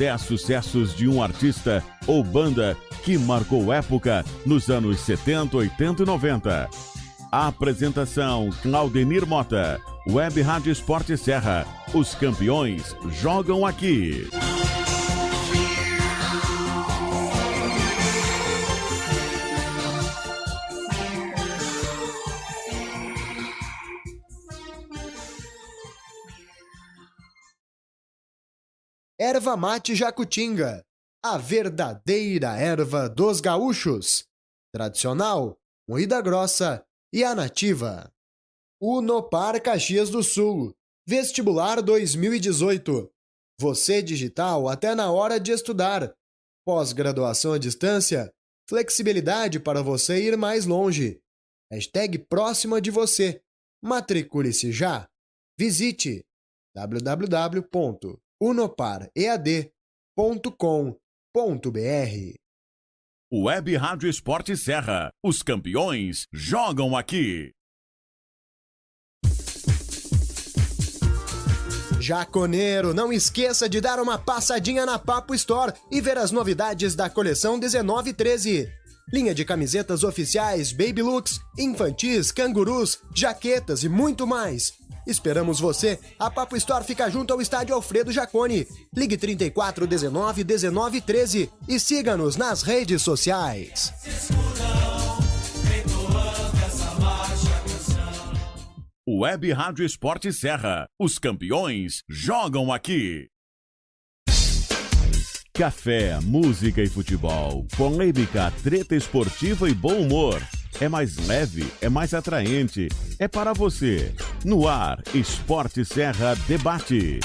10 sucessos de um artista ou banda que marcou época nos anos 70, 80 e 90. A apresentação Claudenir Mota, Web Rádio Esporte Serra. Os campeões jogam aqui. Erva Mate Jacutinga, a verdadeira erva dos gaúchos. Tradicional, moída grossa e a nativa. Unopar Caxias do Sul, Vestibular 2018. Você digital até na hora de estudar. Pós-graduação à distância, flexibilidade para você ir mais longe. Hashtag próxima de você. Matricule-se já. Visite www.unoparead.com.br. Web Rádio Esporte Serra. Os campeões jogam aqui. Jaconeiro, não esqueça de dar uma passadinha na Papo Store e ver as novidades da coleção 1913. Linha de camisetas oficiais, baby looks, infantis, cangurus, jaquetas e muito mais. Esperamos você. A Papo Store fica junto ao estádio Alfredo Jaconi. Ligue 34 19 19 13 e siga-nos nas redes sociais. Web Rádio Esporte Serra. Os campeões jogam aqui. Café, música e futebol. Polêmica, treta esportiva e bom humor. É mais leve, é mais atraente. É para você. No ar, Esporte Serra Debate.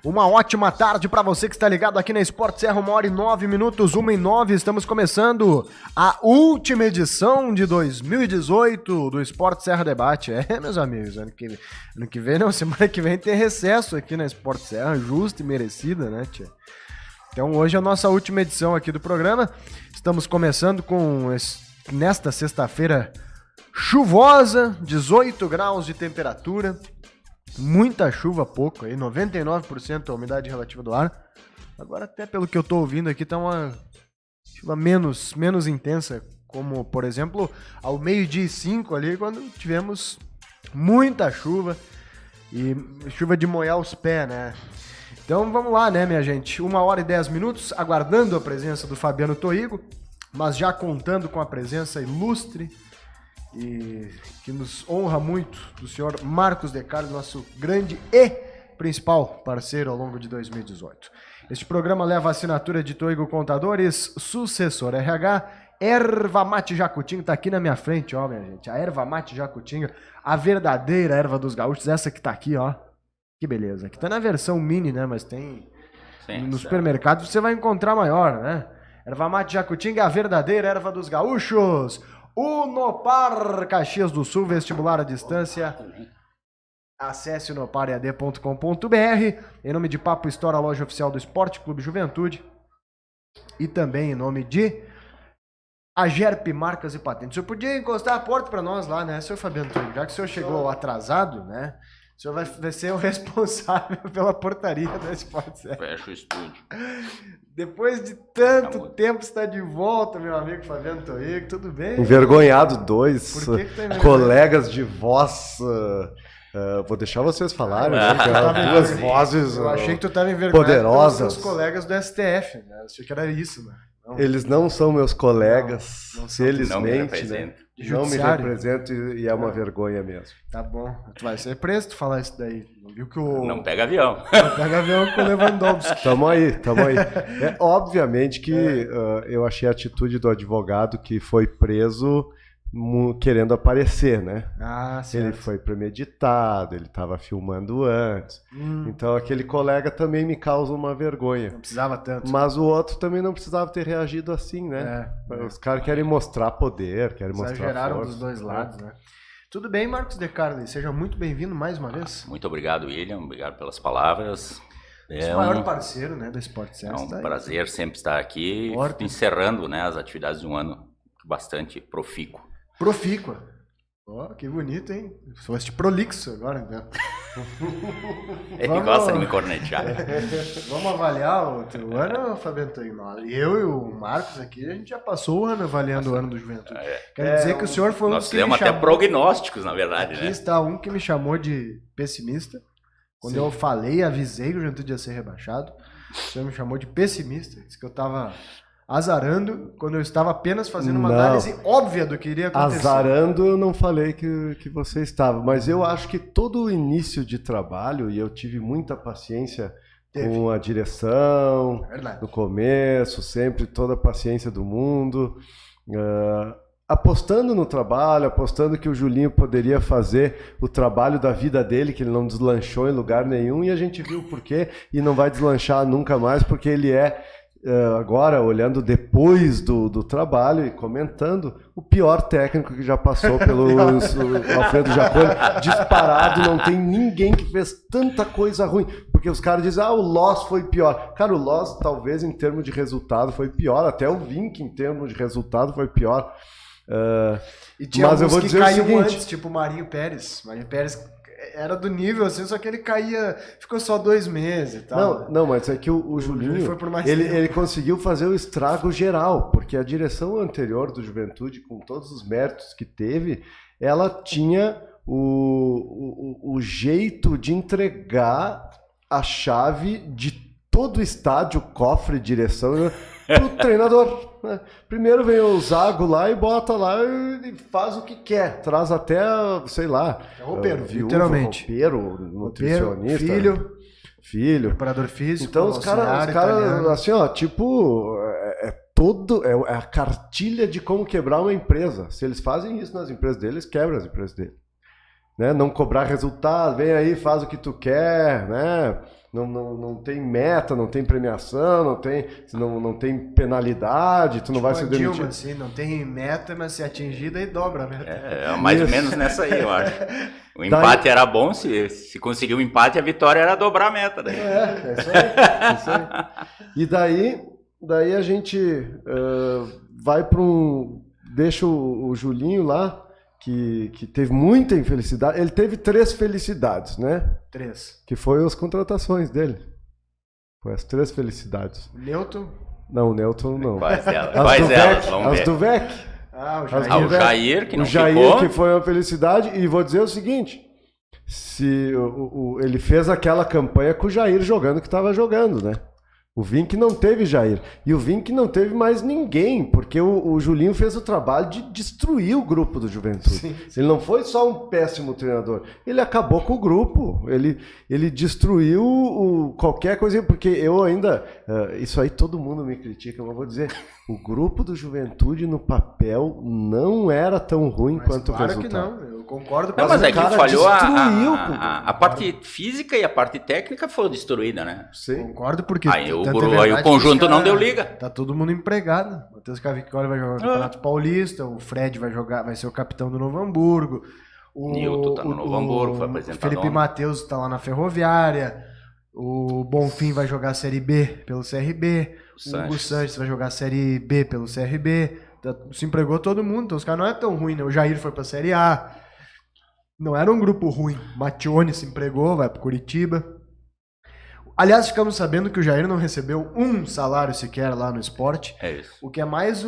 Uma ótima tarde para você que está ligado aqui na Esporte Serra, 1h09, 1h09, estamos começando a última edição de 2018 do Esporte Serra Debate. Meus amigos, ano que vem não, semana que vem tem recesso aqui na Esporte Serra, justa e merecida, né, tia? Então hoje é a nossa última edição aqui do programa, estamos começando nesta sexta-feira chuvosa, 18 graus de temperatura, muita chuva, pouco aí, 99% a umidade relativa do ar. Agora até pelo que eu tô ouvindo aqui tá uma chuva menos intensa, como por exemplo ao 12h05 ali, quando tivemos muita chuva e chuva de molhar os pés, né? Então vamos lá, né, minha gente? 1h10, aguardando a presença do Fabiano Toigo, mas já contando com a presença ilustre e que nos honra muito do senhor Marcos De Carlos, nosso grande e principal parceiro ao longo de 2018. Este programa leva a assinatura de Toigo Contadores, Sucessor RH, Erva Mate Jacutinga, tá aqui na minha frente, ó, minha gente, a Erva Mate Jacutinga, a verdadeira erva dos gaúchos, essa que tá aqui, ó, que beleza, aqui tá na versão mini, né, mas tem, no supermercado você vai encontrar maior, né, Erva Mate Jacutinga, a verdadeira erva dos gaúchos. Unopar Caxias do Sul, vestibular à distância. Acesse unoparead.com.br. Em nome de Papo Store, a loja oficial do Esporte Clube Juventude. E também em nome de Agerp Marcas e Patentes. O senhor podia encostar a porta para nós lá, né, senhor Fabiano? Já que o senhor chegou atrasado, né? O senhor vai ser o responsável pela portaria da Esporte Serra. Fecha o estúdio. Depois de tanto tempo, você está de volta, meu amigo Fabiano Toigo, tudo bem? Envergonhado, dois Por que tá envergonhado? Colegas de voz. Vou deixar vocês falarem, né? Duas vozes eu achei que tu estava envergonhado poderosas. pelos seus colegas do STF, né? Eu achei que era isso, né? Não. Eles não são meus colegas, felizmente, não me né? representam. Não me representam e é uma vergonha mesmo. Tá bom, tu vai ser preso tu falar isso daí. Não viu que o... Não pega avião. Não pega avião com o Lewandowski. Tamo aí. Obviamente que eu achei a atitude do advogado que foi preso querendo aparecer, né? Ah, certo. Ele foi premeditado, ele estava filmando antes. Então aquele colega também me causa uma vergonha. Não precisava tanto. Mas o outro também não precisava ter reagido assim, né? Os caras querem mostrar poder, querem mostrar força. Exageraram dos dois lados, né? Tudo bem, Marcos De Carli, seja muito bem-vindo mais uma vez. Muito obrigado, William, obrigado pelas palavras. É o maior parceiro, né, do Esporte Serra. É um prazer sempre estar aqui, encerrando, né, as atividades de um ano bastante profícuo. Profícua. Ó, que bonito, hein? Se fosse prolixo agora, então. Ele gosta de me cornetear. Vamos avaliar o teu ano, Fábio Antônio? Eu e o Marcos aqui, a gente já passou o ano avaliando o ano do Juventude. Quero dizer que o senhor foi um nós fizemos até prognósticos, na verdade, aqui né? está um que me chamou de pessimista. Quando eu falei, avisei que o Juventude ia ser rebaixado. O senhor me chamou de pessimista. Disse que eu estava azarando quando eu estava apenas fazendo uma análise óbvia do que iria acontecer. Azarando eu não falei que você estava, mas eu acho que todo o início de trabalho, e eu tive muita paciência com a direção, no começo, sempre toda a paciência do mundo, apostando no trabalho, apostando que o Julinho poderia fazer o trabalho da vida dele, que ele não deslanchou em lugar nenhum, e a gente viu por quê, e não vai deslanchar nunca mais, porque ele agora, olhando depois do trabalho e comentando, o pior técnico que já passou pelo Alfredo Jaconi, disparado, não tem ninguém que fez tanta coisa ruim, porque os caras dizem, o Loss foi pior. Cara, o Loss talvez em termos de resultado foi pior, até o Vink em termos de resultado foi pior. E tinha mas eu vou dizer o seguinte, antes, tipo o Marinho Pérez. Marinho Pérez era do nível assim, só que ele caía, ficou só 2 meses e tal. Não, mas é que o Julinho, ele conseguiu fazer o estrago geral, porque a direção anterior do Juventude, com todos os méritos que teve, ela tinha o jeito de entregar a chave de todo o estádio, cofre, direção, pro treinador. Né? Primeiro vem o Zago lá e bota lá e faz o que quer. Traz até, sei lá... roupeiro, literalmente. Roupeiro, nutricionista. Filho. Preparador físico. Então os caras assim, ó, tipo... É a cartilha de como quebrar uma empresa. Se eles fazem isso nas empresas deles, quebram as empresas deles. Né? Não cobrar resultado, vem aí, faz o que tu quer, né? Não tem meta, não tem premiação, não tem penalidade, tu não vai ser demitido. Dilma, assim, não tem meta, mas se atingida aí dobra a meta. Mais ou menos nessa aí, eu acho. O empate era bom, se conseguir um empate, a vitória era dobrar a meta. Daí. É isso aí. E daí a gente vai para deixa o Julinho lá, que teve muita infelicidade. Ele teve 3 felicidades, né? 3. Que foi as contratações dele. Foi as 3 felicidades. O Newton? Não, o Newton não. Quais elas? Vamos ver. As do VEC. O Jair, que não ficou. O Jair, que foi uma felicidade. E vou dizer o seguinte, se ele fez aquela campanha com o Jair jogando que estava jogando, né? O Vink não teve Jair. E o Vink não teve mais ninguém, porque o Julinho fez o trabalho de destruir o grupo do Juventude. Sim. Ele não foi só um péssimo treinador. Ele acabou com o grupo. Ele destruiu qualquer coisa. Porque eu ainda... isso aí todo mundo me critica, mas eu vou dizer... O grupo do Juventude no papel não era tão ruim quanto o resultado. Claro que não, eu concordo com você. Mas é que falhou a parte física e a parte técnica foi destruída, né? Sim. Concordo porque... Aí o conjunto não deu liga. Tá todo mundo empregado. O Matheus Cavicchioli vai jogar o Campeonato Paulista, o Fred vai ser o capitão do Novo Hamburgo. O Nilton tá no Novo Hamburgo, foi apresentado. O Felipe Matheus tá lá na Ferroviária. O Bonfim vai jogar a Série B pelo CRB. O Hugo Sanches vai jogar a Série B pelo CRB. Se empregou todo mundo, então os caras não é tão ruim, né? O Jair foi pra Série A. Não era um grupo ruim. Matione se empregou, vai pro Curitiba. Aliás, ficamos sabendo que o Jair não recebeu um salário sequer lá no Sport. É isso. O que é mais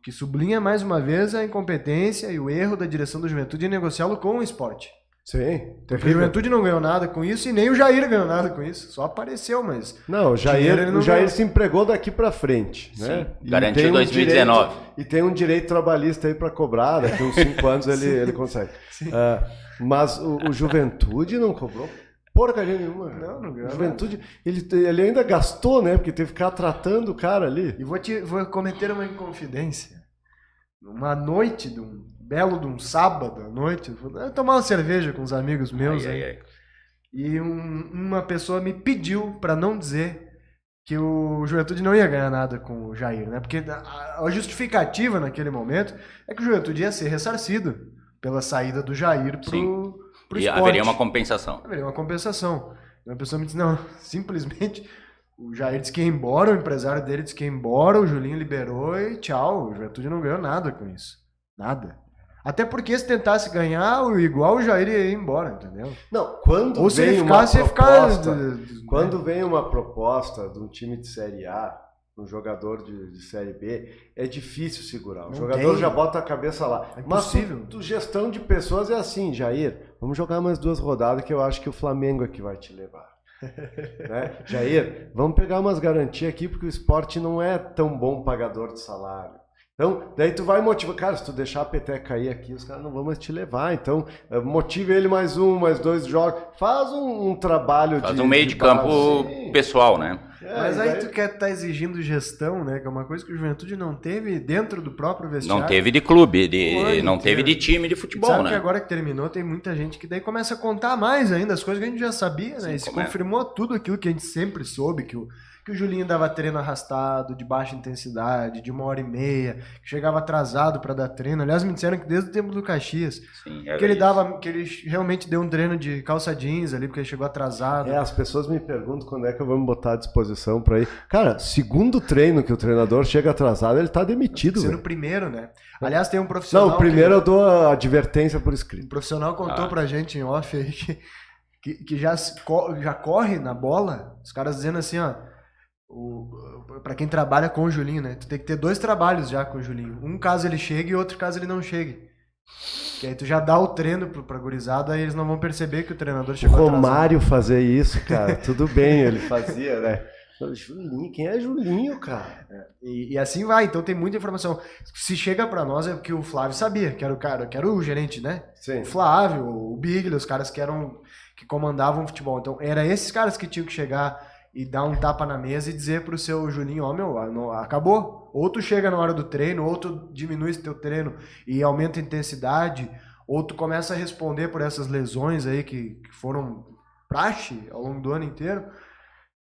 que sublinha mais uma vez a incompetência e o erro da direção do Juventude em negociá-lo com o Sport. Sim. A Juventude não ganhou nada com isso e nem o Jair ganhou nada com isso. Só apareceu, mas... Não, o Jair se empregou daqui pra frente. Né? Garantiu 2019. E tem um direito trabalhista aí pra cobrar, daqui uns 5 anos ele consegue. Mas o Juventude não cobrou porcaria nenhuma. Não ganhou. Juventude, ele ainda gastou, né? Porque teve que ficar tratando o cara ali. E vou cometer uma inconfidência. numa noite, de um belo de um sábado à noite, eu tomar uma cerveja com os amigos meus aí. E uma pessoa me pediu para não dizer que o Juventude não ia ganhar nada com o Jair, né? Porque a justificativa naquele momento é que o Juventude ia ser ressarcido pela saída do Jair pro e esporte. haveria uma compensação. Haveria uma compensação. Uma pessoa me disse, não, simplesmente o Jair disse que ia embora, o empresário dele disse que ia embora, o Julinho liberou e tchau, o Juventude não ganhou nada com isso. Nada. Até porque se tentasse ganhar, igual o Jair ia ir embora, entendeu? Não, quando ou se vem ele ficasse, uma ia ficar... Quando vem uma proposta de um time de Série A, um jogador de Série B, é difícil segurar. O jogador já bota a cabeça lá. É impossível. Mas gestão de pessoas é assim, Jair, vamos jogar mais 2 rodadas que eu acho que o Flamengo é que vai te levar. Né? Jair, vamos pegar umas garantias aqui porque o esporte não é tão bom pagador de salário. Então, daí tu vai motivar. Cara, se tu deixar a peteca cair aqui, os caras não vão mais te levar. Então, motive ele mais 1, mais 2 jogos. Faz um trabalho Faz um meio de campo pessoal, né? Mas aí tu quer estar exigindo gestão, né? Que é uma coisa que o Juventude não teve dentro do próprio vestiário. Não teve de clube, não teve de time de futebol, sabe, né? Que agora que terminou, tem muita gente que daí começa a contar mais ainda as coisas que a gente já sabia, né? E se confirmou tudo aquilo que a gente sempre soube, que o Julinho dava treino arrastado, de baixa intensidade, de 1h30, que chegava atrasado para dar treino. Aliás, me disseram que desde o tempo do Caxias, que ele realmente deu um treino de calça jeans ali, porque ele chegou atrasado. As pessoas me perguntam quando é que eu vou me botar à disposição para ir. Cara, segundo treino que o treinador chega atrasado, ele tá demitido. Sendo o primeiro, né? Aliás, tem um profissional... Não, o primeiro eu dou a advertência por escrito. Um profissional contou pra gente em off aí que já corre na bola, os caras dizendo assim, ó, pra quem trabalha com o Julinho, né? Tu tem que ter 2 trabalhos já com o Julinho. Um caso ele chegue e outro caso ele não chegue. Que aí tu já dá o treino pra gurizada, aí eles não vão perceber que o treinador chegou atrasado. O Romário fazer isso, cara, tudo bem, ele fazia, né? Julinho, quem é Julinho, cara? E assim vai, então tem muita informação. Se chega pra nós é porque o Flávio sabia, que era o cara, que era o gerente, né? Sim. O Flávio, o Bigler, os caras que comandavam o futebol. Então, era esses caras que tinham que chegar e dar um tapa na mesa e dizer pro seu Julinho, acabou. Ou tu chega na hora do treino, ou tu diminui esse teu treino e aumenta a intensidade, ou tu começa a responder por essas lesões aí que foram praxe ao longo do ano inteiro.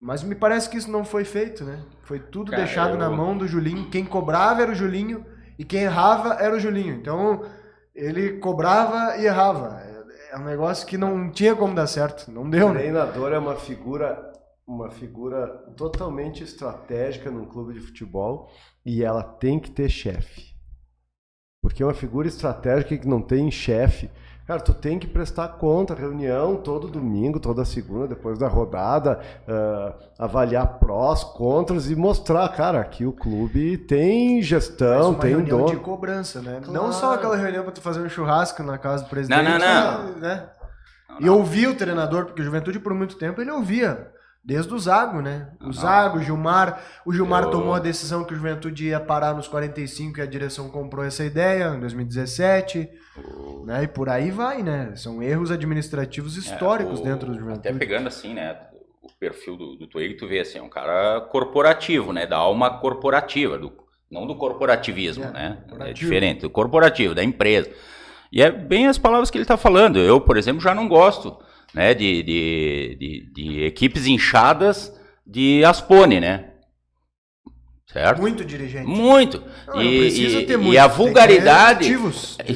Mas me parece que isso não foi feito, né? Foi tudo deixado na mão do Julinho. Quem cobrava era o Julinho e quem errava era o Julinho. Então, ele cobrava e errava. É um negócio que não tinha como dar certo. Não deu, né? O treinador é uma figura totalmente estratégica num clube de futebol e ela tem que ter chefe. Porque é uma figura estratégica que não tem chefe. Cara, tu tem que prestar conta, reunião todo domingo, toda segunda, depois da rodada, avaliar prós, contras e mostrar, cara, aqui o clube tem gestão, tem dono. dono. De cobrança, né? Claro. Não só aquela reunião para tu fazer um churrasco na casa do presidente. Não. Né? E ouvir o treinador, porque o Juventude por muito tempo ele ouvia. Desde o Zago, né? Zago, o Gilmar. O Gilmar tomou a decisão que o Juventude ia parar nos 45 e a direção comprou essa ideia em 2017. Né? E por aí vai, né? São erros administrativos históricos dentro do Juventude. Até pegando assim, né? O perfil do Twig, tu vê assim, é um cara corporativo, né? Da alma corporativa, não do corporativismo, né? Corporativo. É diferente, do corporativo, da empresa. E é bem as palavras que ele está falando. Eu, por exemplo, já não gosto, né, de equipes inchadas de Aspone, né? Certo? Muito dirigente. Muito. Não precisa ter muito. E a vulgaridade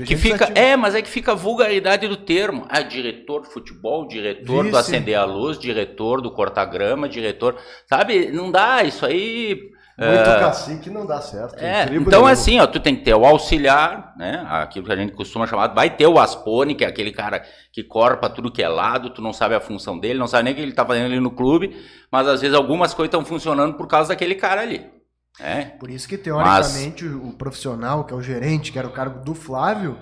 que fica mas é que fica a vulgaridade do termo. Diretor de futebol, diretor do acender a luz, diretor do cortar-grama, diretor, sabe? Não dá isso aí. Muito cacique não dá certo. Então assim, ó, tu tem que ter o auxiliar, né? Aquilo que a gente costuma chamar, vai ter o Aspone, que é aquele cara que corre pra tudo que é lado, tu não sabe a função dele, não sabe nem o que ele tá fazendo ali no clube, mas às vezes algumas coisas estão funcionando por causa daquele cara ali. Por isso que teoricamente o profissional, que é o gerente, que era o cargo do Flávio,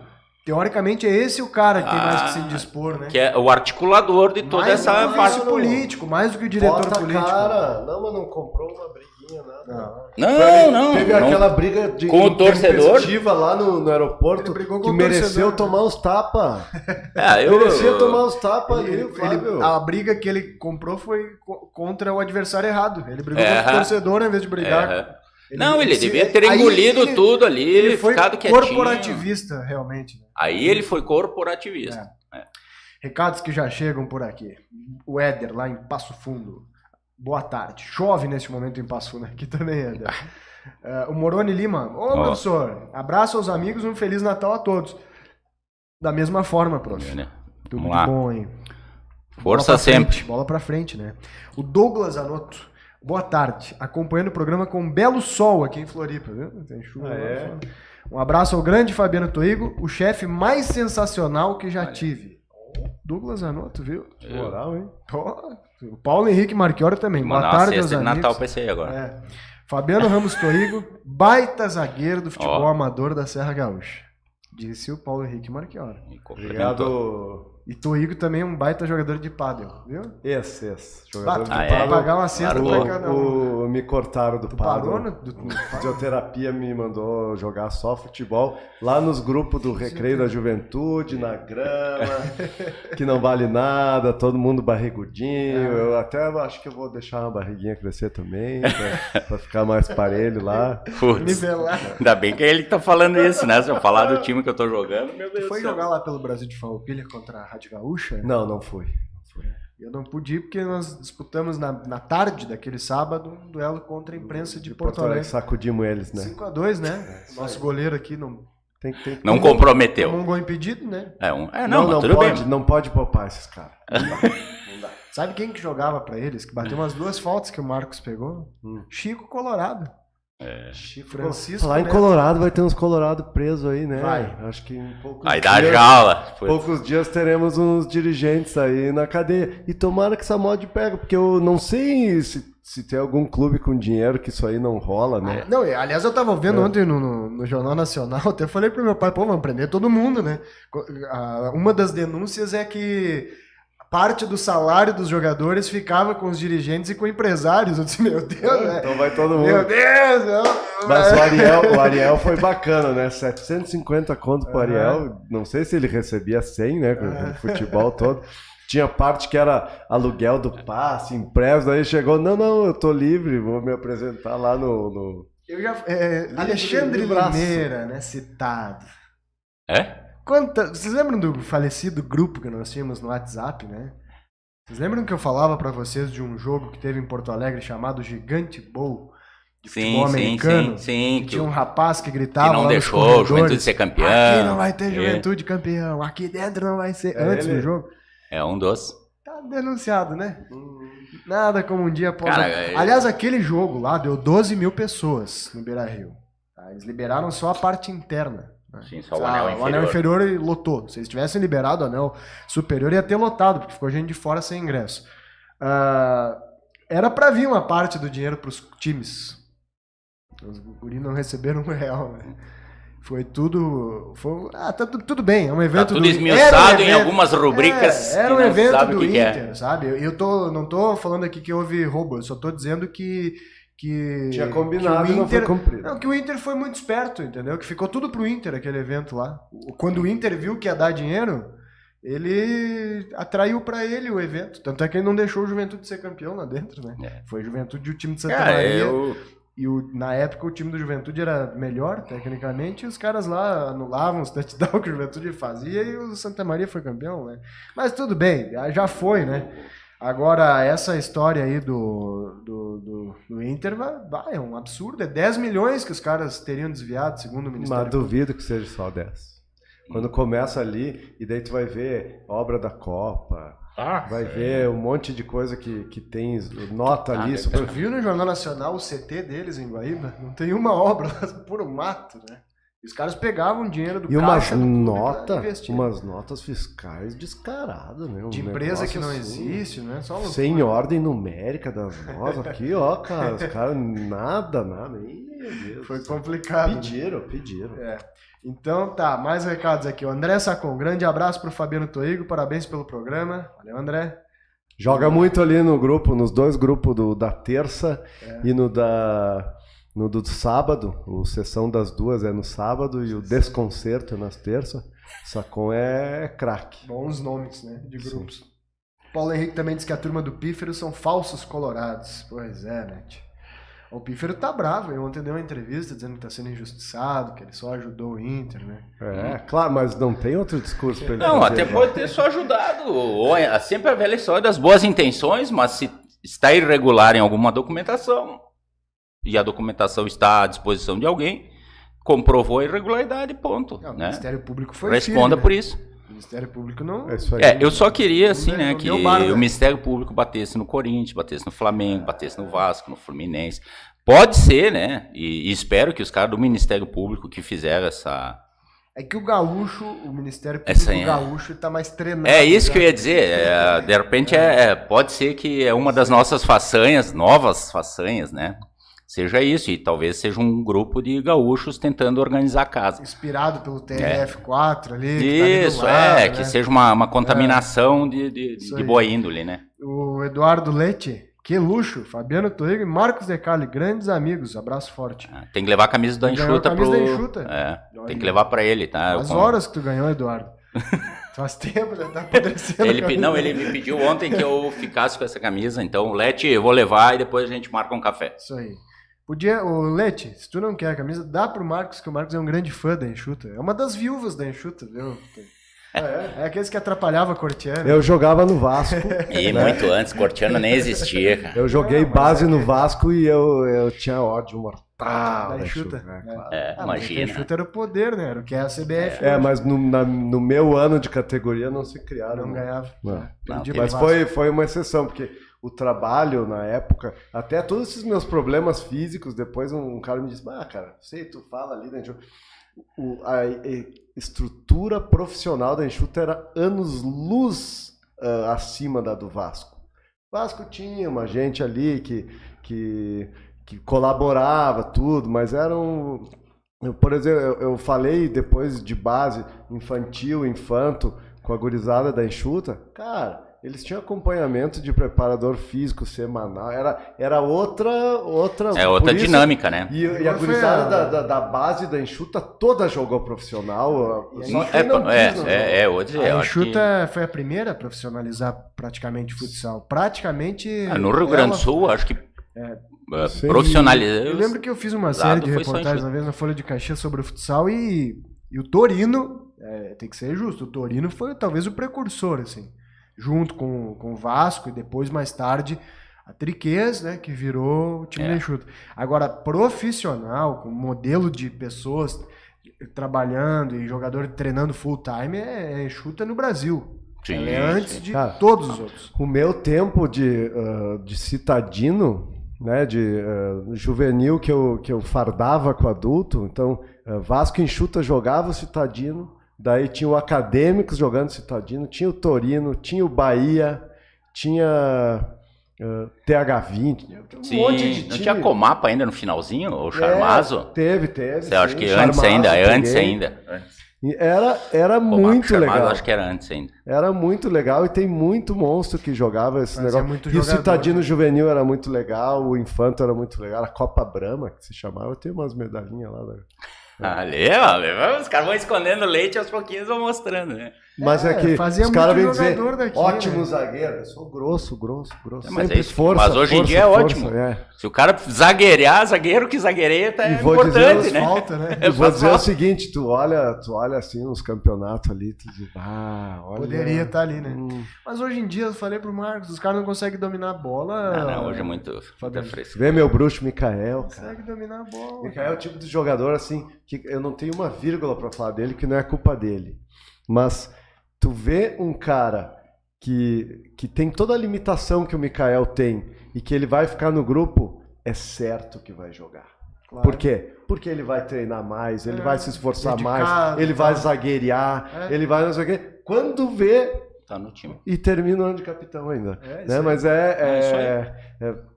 teoricamente é esse o cara que tem mais que se dispor, né? Que é o articulador de toda essa parte político, mais do que o diretor político. Cara, não, mas não comprou uma briguinha, nada. Não. Teve aquela briga com o torcedor lá no aeroporto que mereceu tomar uns tapas. Merecia tomar uns tapas ali, Flávio. A briga que ele comprou foi contra o adversário errado. Ele brigou contra o torcedor em vez de brigar. Ele devia ter engolido tudo ali, ele foi ficado quietinho. Corporativista, realmente. Né? Aí ele foi corporativista. Recados que já chegam por aqui. O Éder, lá em Passo Fundo. Boa tarde. Chove neste momento em Passo Fundo. Aqui também, Éder. O Moroni Lima. Ô, professor, abraço aos amigos e um Feliz Natal a todos. Da mesma forma, prof. Tudo Vamos lá. bom, hein? Força sempre. Bola pra frente, né? O Douglas Anoto. Boa tarde. Acompanhando o programa com um belo sol aqui em Floripa. Viu? Tem chuva. Um abraço ao grande Fabiano Toigo, o chefe mais sensacional que já tive. Douglas Anoto, viu? Moral, hein? O Paulo Henrique Marchiori também. Boa tarde, meus amigos. Natal pra esse aí agora. Fabiano Ramos Toigo, baita zagueiro do futebol amador da Serra Gaúcha. Disse o Paulo Henrique Marchiori. Obrigado. E Toigo também é um baita jogador de pádel, viu? Esse. Jogador de pádel. Pagar uma cesta pra cada um. Me cortaram do pádel. A fisioterapia me mandou jogar só futebol lá nos grupos do Recreio da Juventude, na grama, que não vale nada, todo mundo barrigudinho. Eu até acho que eu vou deixar uma barriguinha crescer também, pra ficar mais parelho lá. Putz, ainda bem que é ele que tá falando isso, né? Se eu falar do time que eu tô jogando, meu Deus do céu. Foi jogar lá pelo Brasil de Farroupilha contra a Rádio Gaúcha? Não fui. Eu não pude ir porque nós disputamos na tarde daquele sábado um duelo contra a imprensa de Porto Alegre. Sacudimos eles, né? 5-2, né? Nosso goleiro aqui não comprometeu. Um gol impedido, né? Não tudo pode, bem. Não pode poupar esses caras. Não dá. Sabe quem que jogava pra eles? Que bateu umas 2 faltas que o Marcos pegou? Chico Colorado. Chico Francisco. Falar em Colorado, vai ter uns Colorado presos aí, né? Vai. Acho que em Vai dar jaula. Poucos dias teremos uns dirigentes aí na cadeia. E tomara que essa mod pega, porque eu não sei se tem algum clube com dinheiro que isso aí não rola, né? Não, aliás, eu tava vendo ontem no Jornal Nacional, até falei pro meu pai, vamos prender todo mundo, né? Uma das denúncias é que parte do salário dos jogadores ficava com os dirigentes e com empresários. Eu disse, meu Deus, né? Então vai todo mundo. Meu Deus! Mas o Ariel foi bacana, né? 750 conto pro Ariel. Não sei se ele recebia 100, né? Com o futebol todo. Tinha parte que era aluguel do passe, impresso. Daí chegou, não, eu tô livre, vou me apresentar lá no... Alexandre Limeira, né? Citado. Vocês lembram do falecido grupo que nós tínhamos no WhatsApp, né? Vocês lembram que eu falava pra vocês de um jogo que teve em Porto Alegre chamado Gigante Bowl? De futebol americano? Sim. Que tinha um rapaz que gritava que não deixou o Juventude ser campeão. Aqui não vai ter Juventude campeão. Aqui dentro não vai ser. Antes do jogo. É um dos. Tá denunciado, né? Nada como um dia após. Aliás, aquele jogo lá deu 12 mil pessoas no Beira-Rio. Tá? Eles liberaram só a parte interna. Sim, só o anel inferior. O anel inferior lotou. Se eles tivessem liberado o anel superior, ia ter lotado, porque ficou gente de fora sem ingresso. Era pra vir uma parte do dinheiro pros times. Os guris não receberam R$1, né? Foi tudo... tá tudo bem, é um evento... Tá tudo esmiuçado em algumas rubricas. Era um evento do Inter, sabe? Não tô falando aqui que houve roubo, eu só tô dizendo que tinha combinado e não foi cumprido. Não, que o Inter foi muito esperto, entendeu? Que ficou tudo pro Inter, aquele evento lá. Quando o Inter viu que ia dar dinheiro, ele atraiu pra ele o evento. Tanto é que ele não deixou o Juventude ser campeão lá dentro, né? Foi Juventude e o time de Santa Maria. E na época o time do Juventude era melhor, tecnicamente, e os caras lá anulavam os touchdowns que o Juventude fazia e o Santa Maria foi campeão, né? Mas tudo bem, já foi, né? Agora, essa história aí do Inter é um absurdo. É 10 milhões que os caras teriam desviado, segundo o Ministério Público. Mas duvido que seja só 10. Quando começa ali, e daí tu vai ver obra da Copa, vai ver um monte de coisa que tem nota ali. Você viu no Jornal Nacional o CT deles em Guaíba? Não tem uma obra, puro mato, né? Os caras pegavam dinheiro do caixa do clube umas notas fiscais descaradas, né? De empresa que não existe, né? Só sem ordem numérica das notas. Aqui, ó, cara, os caras nada. Meu Deus. Foi complicado. Pediram. Então tá, mais recados aqui. O André Sacon, grande abraço pro Fabiano Toigo, parabéns pelo programa. Valeu, André. Joga muito ali no grupo, nos dois grupos da terça e no do sábado, o Sessão das Duas é no sábado e o Desconcerto é nas terças. Sacon é craque. Bons nomes, né, de grupos. Sim. Paulo Henrique também diz que a turma do Pífero são falsos colorados. Pois é, né? O Pífero tá bravo. Ele ontem deu uma entrevista dizendo que tá sendo injustiçado, que ele só ajudou o Inter, né? Claro, mas não tem outro discurso pra ele Não, fazer, até pode ter só ajudado. Ou sempre a velha história das boas intenções, mas se está irregular em alguma documentação, e a documentação está à disposição de alguém, comprovou a irregularidade, ponto. Não, o né? Ministério Público foi Responda firme, por né? isso. O Ministério Público não... É isso aí. Eu só queria, assim, Não né, deu que bar, né? o Ministério Público batesse no Corinthians, batesse no Flamengo, batesse no Vasco, no Fluminense. Pode ser, né? E espero que os caras do Ministério Público que fizeram essa... É que o gaúcho, o Ministério Essa Público aí é. gaúcho tá mais treinado. É isso que eu já. ia dizer. De repente, pode ser que é uma das nossas façanhas, novas façanhas, né? Seja isso, e talvez seja um grupo de gaúchos tentando organizar a casa. Inspirado pelo TRF4 ali. Que tá ali do Isso, lado, que né? seja uma contaminação de Isso aí. boa índole, né? O Eduardo Leite, que luxo. Fabiano Torrigo e Marcos Decali, grandes amigos. Abraço forte. Tem que levar a camisa da Ganhou a enxuta camisa pro... da enxuta. tem Olha. que levar pra ele, tá? As horas que tu ganhou, Eduardo. Faz tempo, já tá apodrecendo. Ele me pediu ontem que eu ficasse com essa camisa, então, Lete, eu vou levar e depois a gente marca um café. Isso aí. Ô Lete, se tu não quer a camisa, dá pro Marcos, que o Marcos é um grande fã da enxuta. É uma das viúvas da enxuta, viu? É aqueles que atrapalhava a Cortiana. Eu jogava no Vasco. E muito antes, Cortiano nem existia, cara. Eu joguei base no Vasco e eu tinha ódio mortal Da da enxuta. Enxuta, claro. Mas a Imagina. enxuta era o poder, né? Era o que é a CBF. Mas no meu ano de categoria não se criaram. Não ganhava. Não. Perdi Não, pro Mas Vasco. foi uma exceção, porque o trabalho na época, até todos esses meus problemas físicos, depois um cara me disse, cara, sei, tu fala ali da Enxuta. A estrutura profissional da Enxuta era anos-luz acima da do Vasco. O Vasco tinha uma gente ali que colaborava, tudo, mas eram... Por exemplo, eu falei depois de base, infantil, infanto, com a gurizada da Enxuta, cara... Eles tinham acompanhamento de preparador físico semanal, era outra Outra dinâmica, né? E a gurizada da base da Enxuta toda jogou profissional. Só quem não quis, hoje A eu acho que... enxuta foi a primeira a profissionalizar praticamente futsal. Praticamente... No Rio Grande do Sul, acho que Sim. profissionalizou. Eu lembro que eu fiz uma série de foi só reportagens enxuta. uma vez na Folha de Caxias sobre o futsal e o Torino, tem que ser justo, o Torino foi talvez o precursor, assim, junto com o Vasco e depois, mais tarde, a Triquez, né, que virou o time da enxuta. Agora, profissional, com modelo de pessoas trabalhando e jogador treinando full time, é enxuta no Brasil. Sim, Ela é antes de Cara, todos os outros. O meu tempo de citadino, né, de juvenil que eu fardava com adulto, então Vasco Enxuta jogava o citadino, daí tinha o Acadêmicos jogando citadino, tinha o Torino, tinha o Bahia, tinha TH20, Sim, monte de não time. tinha Comapa ainda no finalzinho, o Charmazo? Teve. Você acha sim, que Charmazo, antes ainda? Antes peguei. ainda. E era muito Charmazo, legal. acho que era antes ainda. Era muito legal e tem muito monstro que jogava esse Fazia negócio. muito E o jogador, Citadino né? Juvenil era muito legal, o Infanto era muito legal, a Copa Brahma, que se chamava, eu tenho umas medalhinhas lá. Né? Ali, ó, os caras vão escondendo leite aos pouquinhos, vão mostrando, né? Mas é que fazia os caras vêm muito dizer, jogador daqui, ótimo né? zagueiro, eu sou grosso. Mas Sempre é isso, força, mas hoje em força, dia é força, ótimo. é. Se o cara zagueiro que zagueireia, tá E vou dizer importante, os né? Falta, né? E vou Faz dizer o falta. seguinte, tu olha assim os campeonatos ali, tu diz, olha... Poderia estar ali, né? Mas hoje em dia, eu falei pro Marcos, os caras não conseguem dominar a bola. Não, hoje é muito fresco. Vê meu bruxo Mikael, Não cara. consegue dominar a bola. Mikael é o tipo de jogador, assim, que eu não tenho uma vírgula pra falar dele, que não é culpa dele. Mas tu vê um cara que tem toda a limitação que o Mikael tem e que ele vai ficar no grupo, é certo que vai jogar. Claro. Por quê? Porque ele vai treinar mais, ele vai se esforçar dedicado, mais, ele vai tá. zagueirar, ele vai não sei o quê. Quando vê, Tá no time. e termina o ano de capitão ainda. isso Né? aí. Mas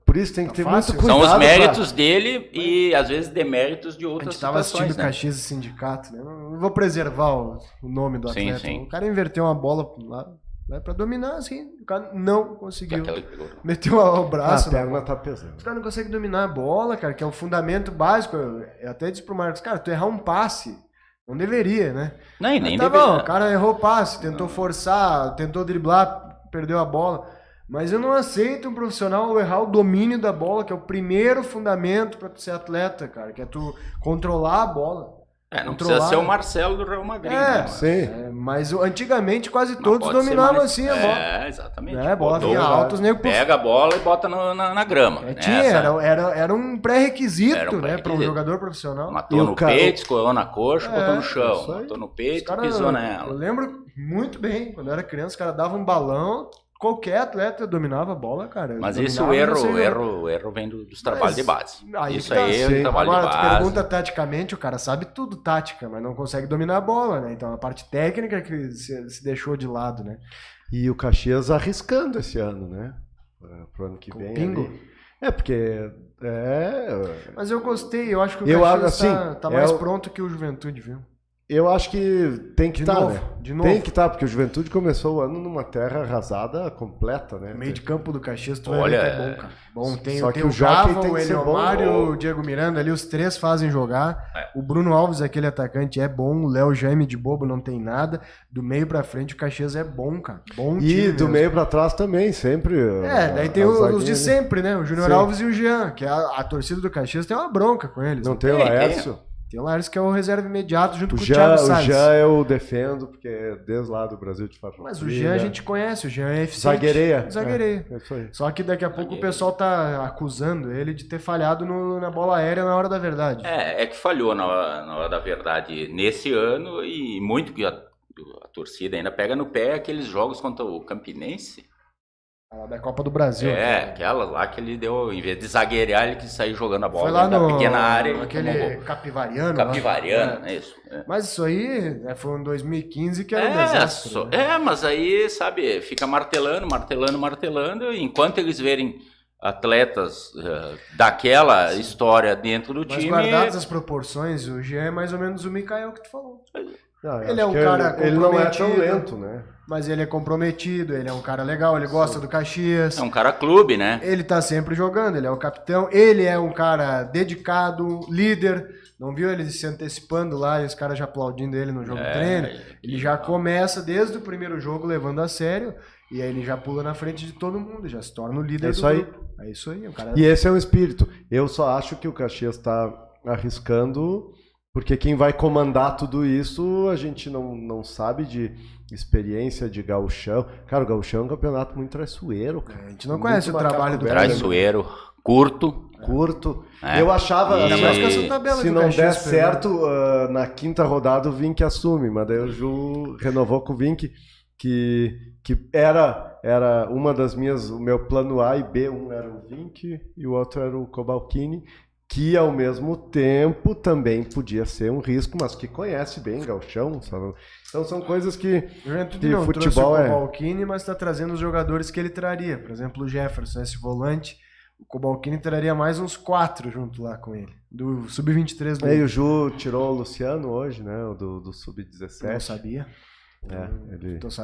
por isso tem que ter fácil. muito cuidado. São os pra- méritos dele e às vezes deméritos de A outras gente tava assistindo situações, né? Caxias e Sindicato, né? Não vou preservar o nome do Sim, atleta. sim. O cara inverteu uma bola lá, né, pra dominar, assim. O cara não conseguiu. Aquela que pegou. Meteu o A braço. na perna bola. tá pesando. Os caras não conseguem dominar a bola, cara, que é o fundamento básico. Eu até disse pro Marcos, cara, tu errar um passe, não deveria, né? Nem Mas tá deveria. bom, o cara errou o passe, tentou forçar, tentou driblar, perdeu a bola. Mas eu não aceito um profissional errar o domínio da bola, que é o primeiro fundamento para tu ser atleta, cara, que é tu controlar a bola. Não precisa ser o Marcelo do Real Madrid, né? Sim. Mas antigamente quase todos dominavam assim a bola. Exatamente. A bola vinha alta, os negros... Pega a bola e bota na grama. Era um pré-requisito, né, para um jogador profissional. Matou no peito, escorreu na coxa, botou no chão. Matou no peito, pisou nela. Eu lembro muito bem, quando eu era criança, os caras davam um balão... Qualquer atleta dominava a bola, cara. Mas isso o erro vem dos trabalhos de base. Isso aí é o trabalho de base. Tu pergunta taticamente, o cara sabe tudo tática, mas não consegue dominar a bola, né? Então a parte técnica que se deixou de lado, né? E o Caxias arriscando esse ano, né? Pro ano que vem. Pingo. Porque... Mas eu gostei, eu acho que o Caxias tá mais pronto que o Juventude, viu? Eu acho que tem que estar, né? De novo. Tem que estar, porque o Juventude começou o ano numa terra arrasada completa, né? O meio de campo do Caxias, tu vai ver que é bom, cara. Bom, tem o Java, o Eliomar e o Diego Miranda ali, os três fazem jogar. O Bruno Alves, aquele atacante, é bom. O Léo Jaime de bobo não tem nada. Do meio pra frente, o Caxias é bom, cara. Bom time. E do meio pra trás também, sempre. Daí tem os de sempre, né? O Júnior Alves e o Jean, que a torcida do Caxias tem uma bronca com eles. Não tem o Laércio? Tem o Laércio que é o reserva imediato junto com o Thiago Salles. O Jean eu defendo, porque é desde lá do Brasil de fato. Mas o Jean a gente conhece, o Jean é eficiente. Zagueireia. Isso aí. Só que daqui a pouco o pessoal tá acusando ele de ter falhado na bola aérea na hora da verdade. É que falhou na hora da verdade nesse ano e muito que a torcida ainda pega no pé aqueles jogos contra o Campinense. Da Copa do Brasil. Aquela lá que ele deu, em vez de zagueirar, ele quis sair jogando a bola. Foi lá na pequena área. Aquele Capivariano. Capivariano, é isso. Mas isso aí foi em 2015 que era um desastre. Mas aí, sabe, fica martelando, enquanto eles verem atletas daquela história dentro do time... Mas guardadas as proporções, o Jean é mais ou menos o Mikael que tu falou. Ele é um cara comprometido. Ele não é tão lento, né? Mas ele é comprometido, ele é um cara legal, ele gosta do Caxias. É um cara clube, né? Ele tá sempre jogando, ele é o capitão, ele é um cara dedicado, líder. Não viu ele se antecipando lá e os caras já aplaudindo ele no jogo de treino? Ele já começa desde o primeiro jogo levando a sério e aí ele já pula na frente de todo mundo, já se torna o líder do grupo. É isso aí. E esse é o espírito. Eu só acho que o Caxias tá arriscando... Porque quem vai comandar tudo isso, a gente não sabe de experiência de gauchão. Cara, o gauchão é um campeonato muito traiçoeiro, cara. A gente não conhece o trabalho do traiçoeiro, curto. Eu achava, se não der certo, na quinta rodada o Vink assume, mas daí o Ju renovou com o Vink, que era uma das minhas, o meu plano A e B, um era o Vink e o outro era o Cobalcini, que ao mesmo tempo também podia ser um risco, mas que conhece bem gauchão, sabe? Então são coisas que não futebol trouxe o Cobalcini, mas está trazendo os jogadores que ele traria. Por exemplo, o Jefferson, esse volante, o Cobalcini traria mais uns 4 junto lá com ele, do Sub-23 do... E o Ju tirou o Luciano hoje, né, do Sub-17. Não sabia.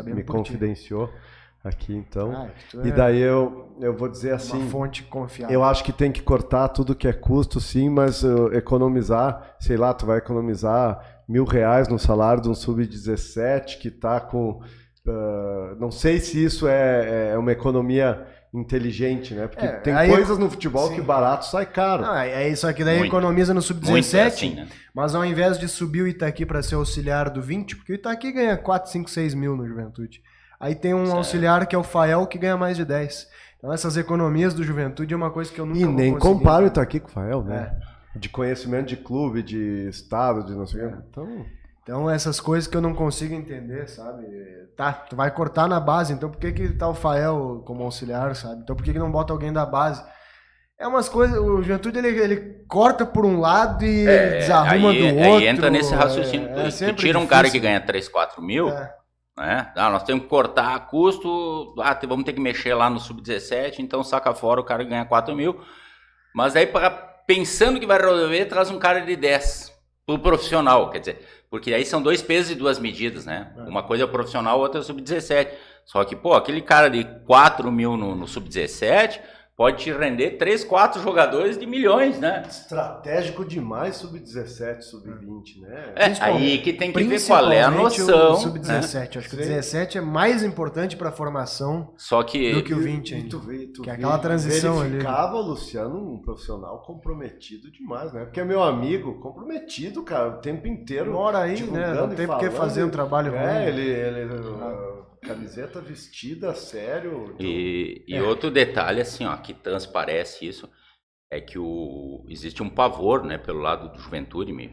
Ele me confidenciou aqui, então. E daí eu vou dizer assim... Uma fonte confiável. Eu acho que tem que cortar tudo que é custo, sim, mas economizar, sei lá, tu vai economizar R$1.000 no salário de um Sub-17 que tá com... não sei se isso é uma economia inteligente, né? Porque tem coisas no futebol que barato sai caro. É isso aqui, daí economiza no Sub-17, assim, né? Mas ao invés de subir o Itaqui para ser auxiliar do 20, porque o Itaqui ganha 4, 5, 6 mil no Juventude. Aí tem um auxiliar que é o Fael, que ganha mais de 10. Então essas economias do Juventude é uma coisa que eu nunca vou conseguir. E nem compara o Itaqui com o Fael, né? De conhecimento de clube, de estado, de não sei o que. Então essas coisas que eu não consigo entender, sabe? Tá, tu vai cortar na base, então por que tá o Fael como auxiliar, sabe? Então por que não bota alguém da base? É umas coisas, o Juventude ele corta por um lado e desarruma do outro. Aí entra nesse raciocínio, tu tira um cara que ganha 3, 4 mil... né? Nós temos que cortar custo, vamos ter que mexer lá no Sub-17, então saca fora o cara ganha 4 mil, mas aí pensando que vai resolver, traz um cara de 10 pro profissional, quer dizer, porque aí são 2 pesos e 2 medidas, né? Uma coisa é o profissional, outra é o Sub-17, só que, aquele cara de 4 mil no Sub-17, pode te render 3, 4 jogadores de milhões, né? Estratégico demais sub-17, sub-20, né? Aí que tem que ver qual é a noção. Sub-17, né? acho que o 17 é mais importante para a formação do que o 20 ainda. Tu é aquela transição ali. Verificava o Luciano um profissional comprometido demais, né? Porque é meu amigo, comprometido, cara, o tempo inteiro. Mora aí, né? Não tem por que fazer um trabalho ruim. Camiseta vestida, sério. E outro detalhe, assim, ó, que transparece isso, é que existe um pavor, né, pelo lado do Juventude, me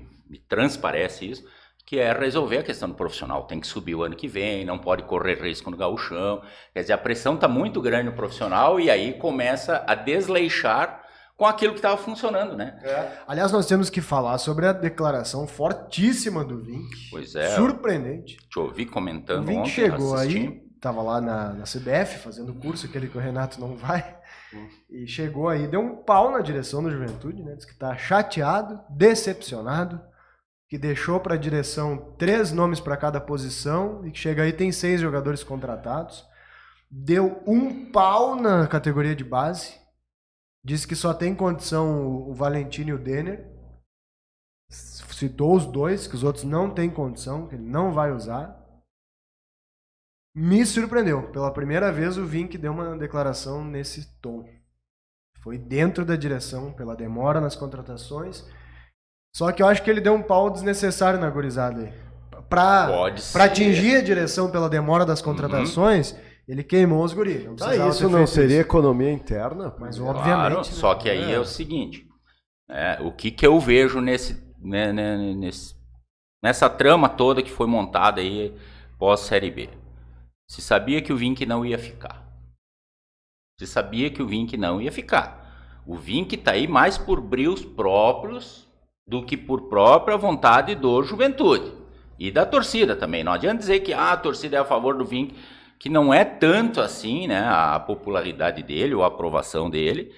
transparece isso, que é resolver a questão do profissional. Tem que subir o ano que vem, não pode correr risco no gauchão. Quer dizer, a pressão está muito grande no profissional e aí começa a desleixar com aquilo que estava funcionando, né? Aliás, nós temos que falar sobre a declaração fortíssima do Vink. Pois é. Surpreendente. Te ouvi comentando ontem. O Vink ontem, chegou aí, estava lá na CBF fazendo curso, aquele que o Renato não vai, e chegou aí, deu um pau na direção do Juventude, né? Diz que está chateado, decepcionado, que deixou para a direção 3 nomes para cada posição e que chega aí tem 6 jogadores contratados. Deu um pau na categoria de base. Disse que só tem condição o Valentino e o Denner. Citou os 2, que os outros não têm condição, que ele não vai usar. Me surpreendeu. Pela primeira vez o Vink deu uma declaração nesse tom. Foi dentro da direção, pela demora nas contratações. Só que eu acho que ele deu um pau desnecessário na gurizada aí. Pra atingir a direção pela demora das contratações... Ele queimou os guris. Isso não seria economia interna? Mas obviamente. Claro, só que aí é o seguinte, o que eu vejo nessa trama toda que foi montada aí pós-Série B. Se sabia que o Vink não ia ficar. O Vink tá aí mais por brios próprios do que por própria vontade do Juventude. E da torcida também. Não adianta dizer que a torcida é a favor do Vink, que não é tanto assim, né, a popularidade dele ou a aprovação dele,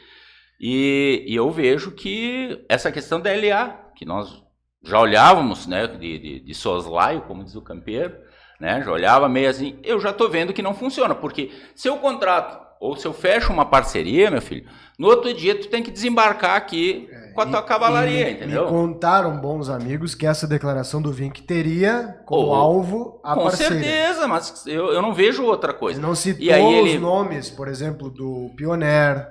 e eu vejo que essa questão da LA, que nós já olhávamos, né, de soslaio, como diz o campeiro, né, já olhava meio assim, eu já estou vendo que não funciona, porque se eu contrato, ou se eu fecho uma parceria, meu filho, no outro dia tu tem que desembarcar aqui com a tua cavalaria, entendeu? Me contaram bons amigos que essa declaração do Vink teria como alvo a parceria. Com certeza, mas eu não vejo outra coisa. Ele não citou os nomes, por exemplo, do Pioner,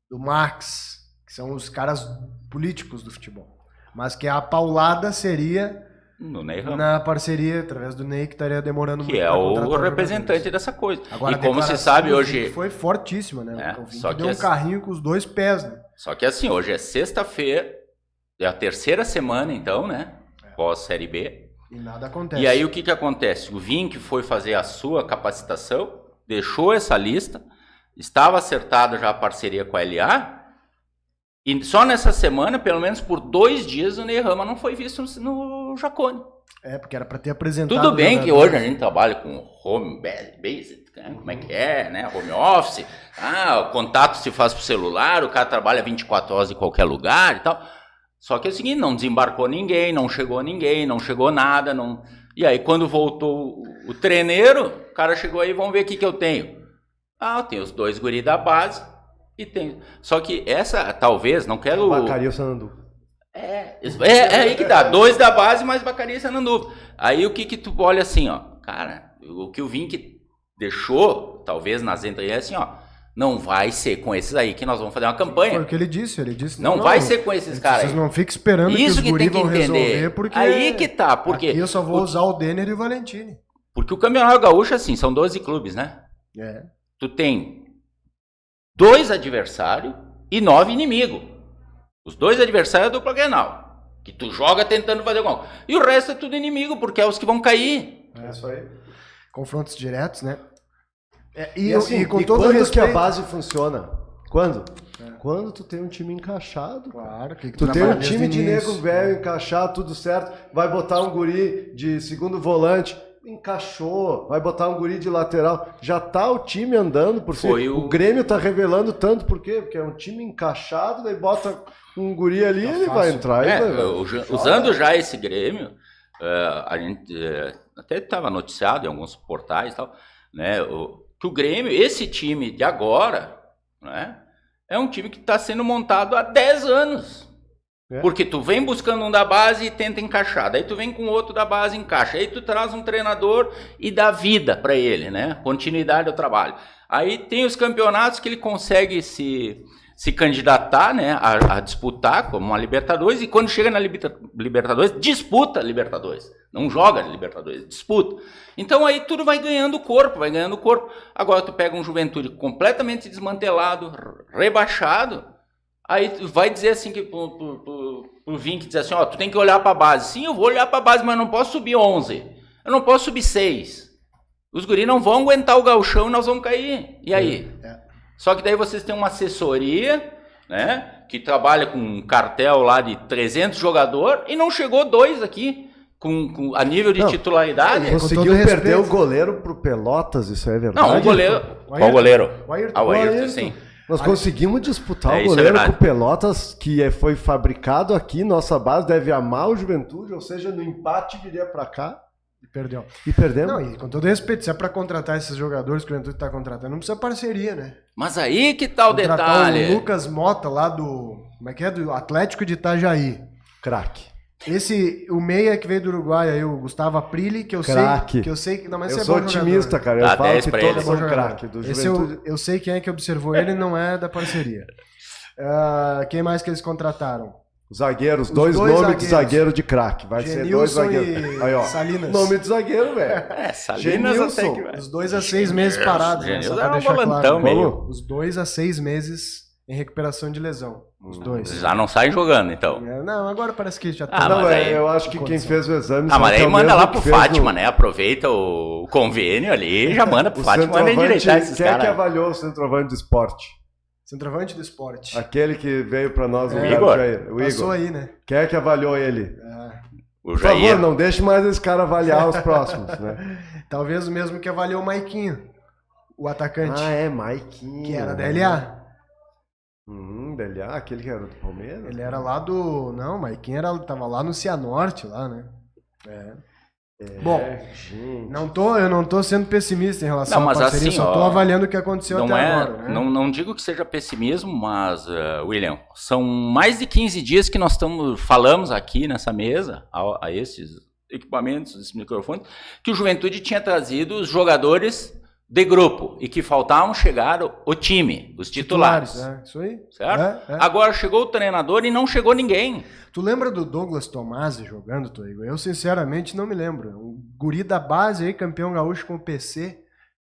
do Max, que são os caras políticos do futebol. Mas que a paulada seria na parceria, através do Ney, que estaria demorando muito. Que é o representante dessa coisa. Agora, e como se sabe hoje... Foi fortíssima, né? O Vink deu um carrinho com os 2 pés, né? Só que assim, hoje é sexta-feira, é a terceira semana então, né? Pós-Série B. E nada acontece. E aí o que acontece? O Vink foi fazer a sua capacitação, deixou essa lista, estava acertada já a parceria com a LA, e só nessa semana, pelo menos por 2 dias, o Ney Rama não foi visto no Jacone. Porque era para ter apresentado... Tudo bem que hoje a gente trabalha com home basic, né? Como é que é, né? Home office. O contato se faz por celular, o cara trabalha 24 horas em qualquer lugar e tal. Só que é o seguinte, não desembarcou ninguém, não chegou nada. E aí quando voltou o treineiro, o cara chegou aí, vamos ver o que eu tenho. Eu tenho os 2 guris da base e tem... Só que essa, talvez, não quero... Vacaria ou Sanandu. É aí que dá, 2 da base mais Vacaria e Sanandu. Aí o que tu olha assim, ó, cara, o que o Vink deixou, talvez nas entrelinhas, assim, ó, não vai ser com esses aí que nós vamos fazer uma campanha. Foi o que ele disse não vai ser com esses caras aí. Vocês não fiquem esperando isso que os guris vão resolver, porque... Aí que tá, porque... Aqui eu só vou usar o Denner e o Valentini. Porque o Campeonato Gaúcho, assim, são 12 clubes, né? Tu tem 2 adversários e 9 inimigos. Os 2 adversários é a dupla Grenal, que tu joga tentando fazer alguma coisa. E o resto é tudo inimigo, porque é os que vão cair. É isso aí. Confrontos diretos, né? E com todo respeito... que a base funciona? Quando? Quando tu tem um time encaixado. Claro. Que tu tem um time de nego velho encaixado, tudo certo. Vai botar um guri de segundo volante... Encaixou, vai botar um guri de lateral, já tá o time andando, porque o Grêmio tá revelando tanto, por quê? Porque é um time encaixado, daí bota um guri ali, ele vai entrar. Usando já esse Grêmio, a gente até estava noticiado em alguns portais e tal, né, que o Grêmio, esse time de agora, né, é um time que está sendo montado há 10 anos. Porque tu vem buscando um da base e tenta encaixar, daí tu vem com outro da base e encaixa, aí tu traz um treinador e dá vida para ele, né? Continuidade ao trabalho. Aí tem os campeonatos que ele consegue se candidatar, né, a disputar como uma Libertadores, e quando chega na Libertadores, disputa a Libertadores. Não joga a Libertadores, disputa. Então aí tudo vai ganhando corpo. Agora tu pega um Juventude completamente desmantelado, rebaixado, aí tu vai dizer assim que pro Vink dizer assim, ó, tu tem que olhar para a base. Sim, eu vou olhar para a base, mas eu não posso subir 11. Eu não posso subir 6. Os guris não vão aguentar o gauchão e nós vamos cair. E aí? Só que daí vocês têm uma assessoria, né, que trabalha com um cartel lá de 300 jogadores e não chegou 2 aqui a nível de titularidade. Conseguiu perder o goleiro pro Pelotas, isso é verdade? Não, o goleiro... Qual goleiro? O Ayrton. O Ayrton, sim. Nós conseguimos disputar o goleiro com o Pelotas, que foi fabricado aqui, nossa base deve amar o Juventude, ou seja, no empate viria para cá. E perdemos. Não, e com todo respeito, se é pra contratar esses jogadores que o Juventude tá contratando, não precisa parceria, né? Mas aí que tá o detalhe. O Lucas Mota lá do... Como é que é? Do Atlético de Itajaí. Craque. O meia que veio do Uruguai aí, o Gustavo Aprilli, que eu sei que... Não, mas eu sou otimista, cara. Eu falo que todos são craque do Juventude. Eu sei quem é que observou ele, não é da parceria. Quem mais que eles contrataram? Zagueiros, dois nomes de zagueiro de craque. Vai ser 2 zagueiros. Aí, ó. Salinas. Nome de zagueiro, velho. Salinas até que... Os 2 a 6 meses parados. Genilson era um volantão meio. Os 2 a 6 meses em recuperação de lesão. Os 2. Já não saem jogando, então. Não, agora parece que já tá. Não, eu acho que quem fez o exame... mas aí manda lá pro Fátima, né? Aproveita o convênio ali e já manda pro Fátima. Manda endireitar esses caras. Quem é que avaliou o centroavante de esporte? Centroavante do esporte. Aquele que veio pra nós, o Igor. O Igor. Passou aí, né? Quem é que avaliou ele? O Por favor, não deixe mais esse cara avaliar os próximos, né? Talvez o mesmo que avaliou o Maiquinho, o atacante. Maiquinho. Que era da LA. DLA, aquele que era do Palmeiras? Ele era lá do... Não, o Maiquinho tava lá no Cianorte, lá, né? Bom, gente. Eu não tô sendo pessimista em relação à parceria, assim, só tô avaliando o que aconteceu até agora. Né? Não digo que seja pessimismo, mas, William, são mais de 15 dias que nós falamos aqui nessa mesa, a esses equipamentos, esses microfones, que o Juventude tinha trazido os jogadores de grupo e que faltavam chegar o time, os titulares. Isso aí. Certo? Agora chegou o treinador e não chegou ninguém. Tu lembra do Douglas Tomasi jogando, Toigo? Eu sinceramente não me lembro. Um guri da base aí, campeão gaúcho com o PC,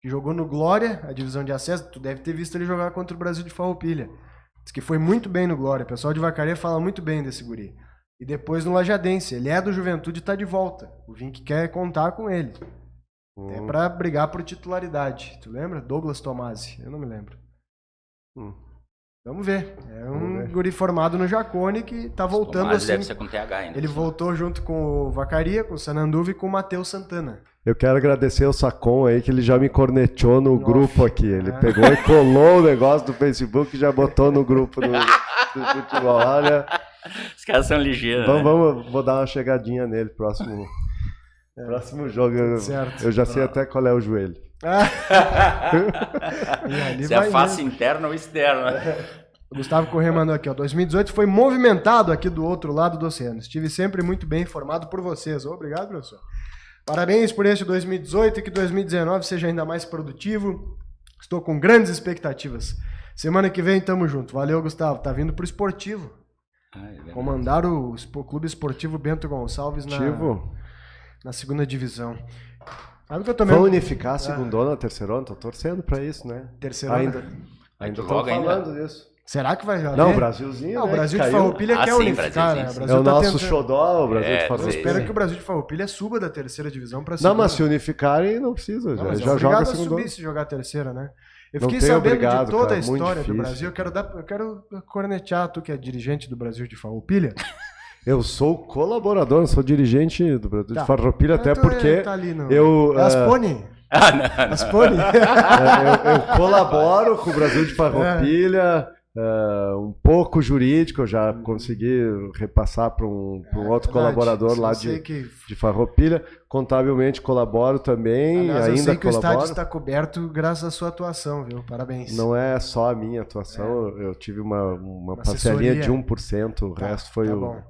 que jogou no Glória, a divisão de acesso. Tu deve ter visto ele jogar contra o Brasil de Farroupilha. Diz que foi muito bem no Glória. O pessoal de Vacaria fala muito bem desse guri. E depois no Lajadense. Ele é do Juventude e tá de volta. O Vink quer contar com ele. É pra brigar por titularidade. Tu lembra? Douglas Tomasi. Eu não me lembro. Vamos ver. Guri formado no Jacone que tá voltando assim. Deve ser com TH ainda. Ele voltou junto com o Vacaria, com o Sananduva e com o Matheus Santana. Eu quero agradecer ao Sacon aí, que ele já me corneteou no grupo aqui. Ele pegou e colou o negócio do Facebook e já botou no grupo do futebol. Olha. Os caras são ligeiros. Vou dar uma chegadinha nele próximo jogo. Eu já sei até qual é o joelho. Se é face interna ou externa. O Gustavo Corrêa mandou aqui, ó. 2018 foi movimentado aqui do outro lado do oceano. Estive sempre muito bem informado por vocês. Obrigado, professor. Parabéns por este 2018 e que 2019 seja ainda mais produtivo. Estou com grandes expectativas. Semana que vem tamo junto. Valeu, Gustavo. Tá vindo pro esportivo. Comandar o Clube Esportivo Bento Gonçalves na segunda divisão. Sabe que eu também... Vão unificar a segundona, a terceirona? Tô torcendo pra isso, né? Terceirona? Ainda estão falando disso. Será que vai jogar? Não, o Brasilzinho, o Brasil de Farroupilha quer unificar, né? É o nosso xodó, o Brasil de Farroupilha. Eu espero que o Brasil de Farroupilha suba da terceira divisão pra segunda. Não, mas se unificarem, não precisa. Já joga a segunda. Subir se jogar a terceira, né? Eu fiquei sabendo de toda a história do Brasil. Eu quero cornetear, tu que é dirigente do Brasil de Farroupilha. Eu sou colaborador, não sou dirigente do Brasil de Farroupilha, até porque Aspone. Aspone. Eu colaboro com o Brasil de Farroupilha, um pouco jurídico, eu já consegui repassar para um outro colaborador lá de Farroupilha. Contabilmente colaboro também, aliás, ainda eu sei que colaboro. o estádio está coberto graças à sua atuação, viu? Parabéns. Não é só a minha atuação, eu tive uma parceria de 1%, o resto foi o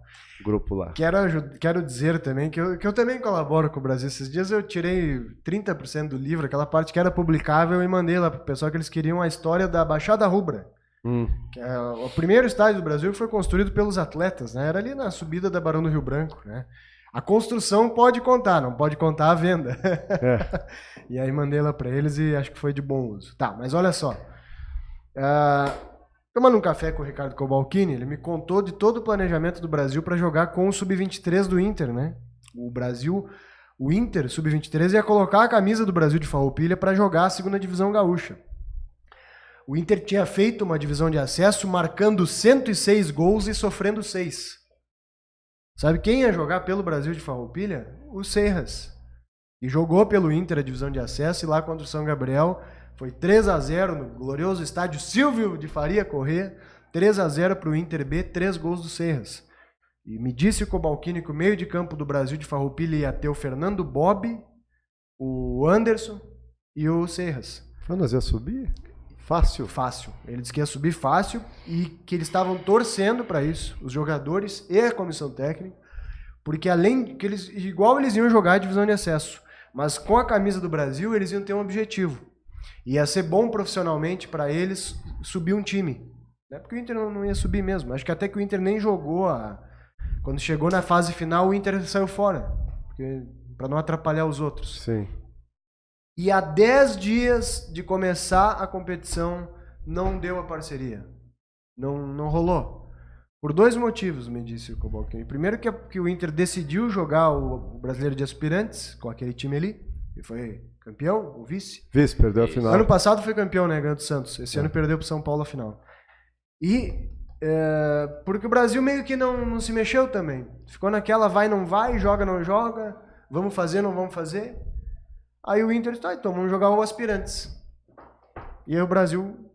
grupo lá. Quero dizer também que eu também colaboro com o Brasil. Esses dias eu tirei 30% do livro, aquela parte que era publicável, e mandei lá pro pessoal que eles queriam a história da Baixada Rubra. Que é o primeiro estádio do Brasil que foi construído pelos atletas, né? Era ali na subida da Barão do Rio Branco, né? A construção pode contar, não pode contar a venda. E aí mandei lá para eles e acho que foi de bom uso. Tá, mas olha só. Tomando um café com o Ricardo Cobalcini, ele me contou de todo o planejamento do Brasil para jogar com o Sub-23 do Inter, né? O Inter, Sub-23, ia colocar a camisa do Brasil de Farroupilha para jogar a segunda divisão gaúcha. O Inter tinha feito uma divisão de acesso marcando 106 gols e sofrendo 6. Sabe quem ia jogar pelo Brasil de Farroupilha? O Serras. E jogou pelo Inter a divisão de acesso, e lá contra o São Gabriel foi 3-0 no glorioso estádio Silvio de Faria Corrêa, 3-0 para o Inter B, 3 gols do Serras. E me disse o Cobalcini que o meio de campo do Brasil de Farroupilha ia ter o Fernando Bob, o Anderson e o Serras. Nós ia subir? Fácil? Fácil. Ele disse que ia subir fácil e que eles estavam torcendo para isso, os jogadores e a comissão técnica, porque além que eles iam jogar a divisão de acesso, mas com a camisa do Brasil eles iam ter um objetivo. Ia ser bom profissionalmente para eles subir um time, né? Porque o Inter não ia subir mesmo. Acho que até que o Inter nem jogou quando chegou na fase final, o Inter saiu fora, para não atrapalhar os outros. Sim. E há 10 dias de começar a competição, não deu a parceria. Não rolou. Por 2 motivos, me disse o Cobalcini. Primeiro que o Inter decidiu jogar o Brasileiro de Aspirantes, com aquele time ali, e foi campeão, o vice. Vice, perdeu a final. Ano passado foi campeão, né, ganhando o Santos. Esse ano perdeu pro São Paulo a final. E porque o Brasil meio que não se mexeu também. Ficou naquela vai, não vai, joga, não joga, vamos fazer, não vamos fazer. Aí o Inter disse, então vamos jogar o Aspirantes. E aí o Brasil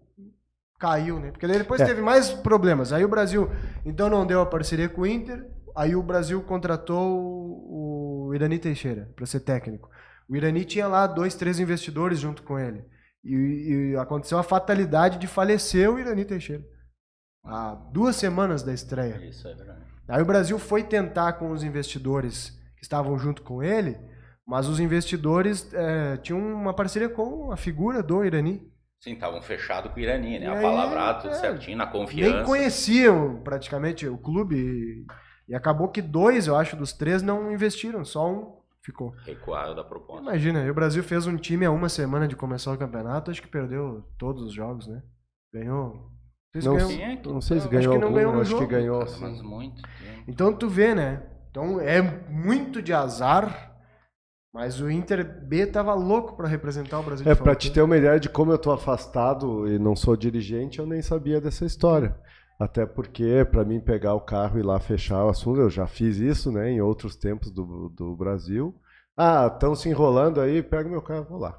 caiu, né? Porque depois teve mais problemas. Aí o Brasil, então, não deu a parceria com o Inter. Aí o Brasil contratou o Irani Teixeira para ser técnico. O Irani tinha lá 2, 3 investidores junto com ele. E aconteceu a fatalidade de falecer o Irani Teixeira. Há 2 semanas da estreia. Isso é verdade. Aí o Brasil foi tentar com os investidores que estavam junto com ele, mas os investidores tinham uma parceria com a figura do Irani. Sim, estavam fechados com o Irani, né? A palavra tudo certinho, na confiança. Nem conheciam praticamente o clube e acabou que 2, eu acho, dos 3 não investiram, só um ficou. Recuado da proposta. Imagina, o Brasil fez um time há 1 semana de começar o campeonato, acho que perdeu todos os jogos, né? Ganhou. Não sei se ganhou algum, acho que ganhou. Mas muito. Então tu vê, né? Então é muito de azar. Mas o Inter B tava louco para representar o Brasil. Para te ter uma ideia de como eu tô afastado e não sou dirigente, eu nem sabia dessa história. Até porque, para mim pegar o carro e ir lá fechar o assunto, eu já fiz isso, né, em outros tempos do Brasil. Estão se enrolando aí, pega meu carro e vou lá.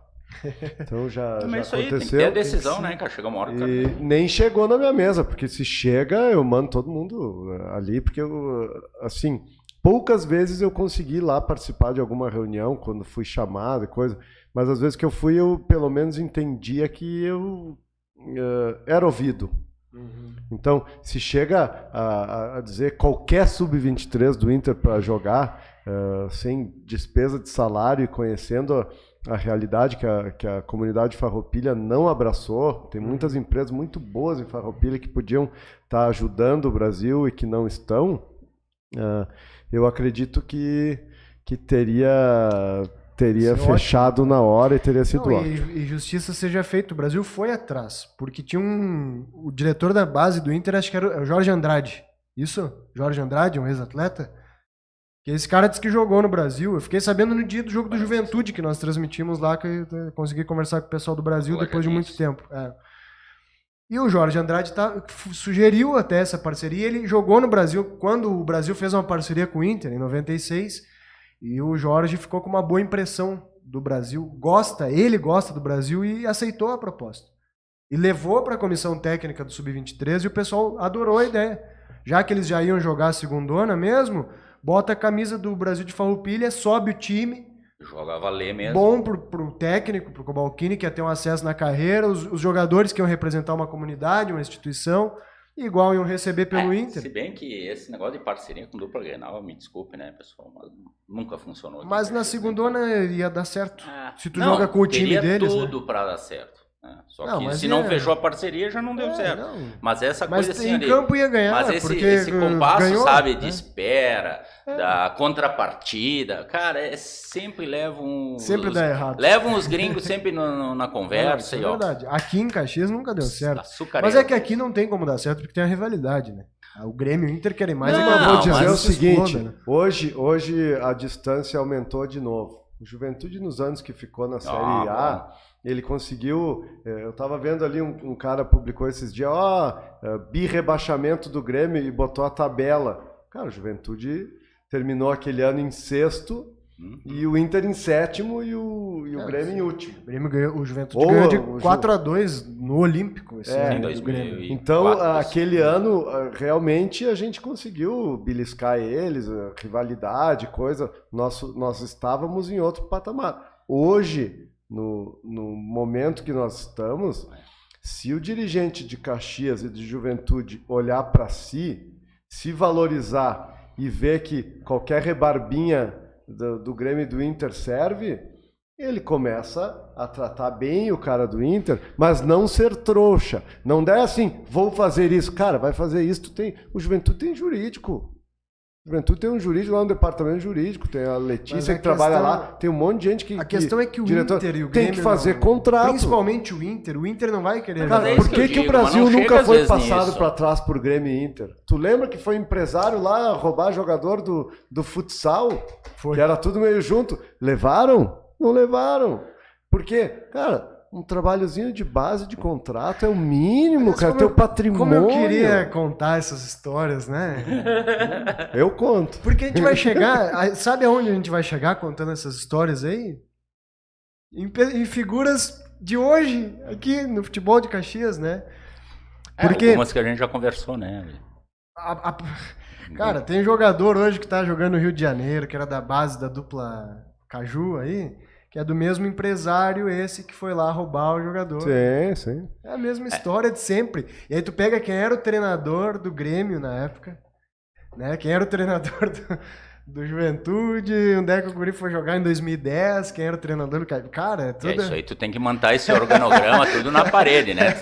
Então já isso aconteceu. Aí, tem que ter a decisão, né, cara? Chega uma hora. E nem chegou na minha mesa, porque se chega, eu mando todo mundo ali, porque eu, assim... Poucas vezes eu consegui lá participar de alguma reunião, quando fui chamado e coisa, mas às vezes que eu fui, eu pelo menos entendia que eu era ouvido. Uhum. Então, se chega a dizer qualquer sub-23 do Inter para jogar, sem despesa de salário e conhecendo a realidade que a comunidade Farroupilha não abraçou, tem muitas empresas muito boas em Farroupilha que podiam estar ajudando o Brasil e que não estão, eu acredito que teria fechado na hora e teria sido ótimo. E justiça seja feita. O Brasil foi atrás, porque tinha o diretor da base do Inter, acho que era o Jorge Andrade. Isso? Jorge Andrade, um ex-atleta? Que esse cara disse que jogou no Brasil. Eu fiquei sabendo no dia do jogo do Juventude, que nós transmitimos lá, que eu consegui conversar com o pessoal do Brasil depois de muito tempo. E o Jorge Andrade sugeriu até essa parceria. Ele jogou no Brasil quando o Brasil fez uma parceria com o Inter, em 96. E o Jorge ficou com uma boa impressão do Brasil. Ele gosta do Brasil e aceitou a proposta. E levou para a comissão técnica do Sub-23 e o pessoal adorou a ideia. Já que eles já iam jogar a segundona mesmo, bota a camisa do Brasil de Farroupilha, sobe o time. Joga a valer mesmo. Bom pro técnico, pro Cobalcini, que ia ter um acesso na carreira, os jogadores que iam representar uma comunidade, uma instituição, igual iam receber pelo Inter. Se bem que esse negócio de parceria com dupla Grenal, me desculpe, né, pessoal, mas nunca funcionou. Mas na segundona ia dar certo. Se tu não, joga com o time deles, tudo né? para dar certo. Só Não, que se não fechou a parceria, já não deu certo. Não. Mas essa coisa Mas assim... em campo ia ganhar, mas porque esse compasso, ganhou, sabe, né? de espera, da contrapartida, cara, sempre levam... Sempre dá errado. Levam os gringos sempre na conversa. Não, é verdade. Aqui em Caxias nunca deu certo. Açucareiro. Mas é que aqui não tem como dar certo, porque tem a rivalidade, né? O Grêmio e o Inter querem mais. Não, Mas vou dizer mas o seguinte, exploda, né? hoje a distância aumentou de novo. O Juventude, nos anos que ficou na Série A, ele conseguiu... Eu estava vendo ali, um cara publicou esses dias, bi-rebaixamento do Grêmio, e botou a tabela. Cara, o Juventude terminou aquele ano em sexto, e o Inter em sétimo, e o Grêmio em último. O Grêmio ganhou, o Juventude ganhou de 4-2 no Olímpico. Esse ano, em do 2000 Grêmio. Então, aquele ano, realmente, a gente conseguiu beliscar eles, rivalidade, coisa. Nós estávamos em outro patamar. Hoje, no momento que nós estamos, se o dirigente de Caxias e de Juventude olhar para si, se valorizar e ver que qualquer rebarbinha do Grêmio e do Inter serve, ele começa a tratar bem o cara do Inter, mas não ser trouxa. Não der assim, vou fazer isso. Cara, vai fazer isso. O Juventude tem jurídico. O Juventude tem um jurídico lá no departamento jurídico. Tem a Letícia que trabalha lá. Tem um monte de gente que... A questão é que o diretor, Inter e o tem Grêmio... que fazer contrato. Principalmente o Inter não vai querer... Mas é Por isso que eu que digo, o Brasil mas não nunca chega foi às vezes passado nisso. para trás por Grêmio e Inter? Tu lembra que foi empresário lá roubar jogador do futsal? Foi. Que era tudo meio junto. Levaram? Não levaram. Porque, cara, um trabalhozinho de base de contrato é o mínimo, cara, teu patrimônio. Como eu queria contar essas histórias, né? Eu conto. Porque a gente vai chegar... Sabe aonde a gente vai chegar contando essas histórias aí? Em figuras de hoje, aqui no futebol de Caxias, né? Porque... Algumas que a gente já conversou, né? Cara, tem jogador hoje que tá jogando no Rio de Janeiro, que era da base da dupla Caju aí, que é do mesmo empresário esse que foi lá roubar o jogador. Sim, sim. É a mesma história de sempre. E aí tu pega quem era o treinador do Grêmio na época, né? Quem era o treinador do Juventude, onde é que o Guri foi jogar em 2010, quem era o treinador do Cara, é tudo... Isso aí tu tem que montar esse organograma tudo na parede, né?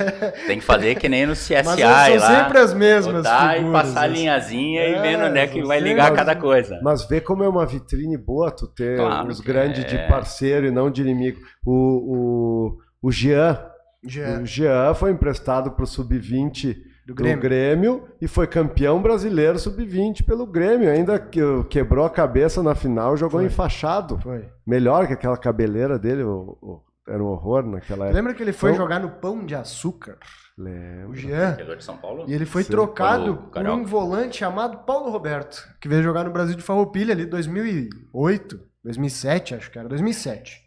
Tem que fazer que nem no CSI Mas lá. são sempre as mesmas botar figuras. E passar a assim. linhazinha e vendo onde é que são vai sempre ligar as- cada coisa. Mas vê como é uma vitrine boa tu ter Claro os que grandes é. de parceiro e não de inimigo. O Jean, Já. o Jean foi emprestado para o Sub-20 Do do Grêmio. Grêmio e foi campeão brasileiro Sub-20 pelo Grêmio. Ainda quebrou a cabeça na final, jogou Foi. enfaixado. Foi. Melhor que aquela cabeleira dele, era um horror naquela época. Lembra que ele foi Então- jogar no Pão de Açúcar? Lembro. O Jean. Jogador de São Paulo? E ele foi Sim. trocado Paulo por Carioca. um volante chamado Paulo Roberto, que veio jogar no Brasil de Farroupilha ali em 2008, 2007, acho que era, 2007.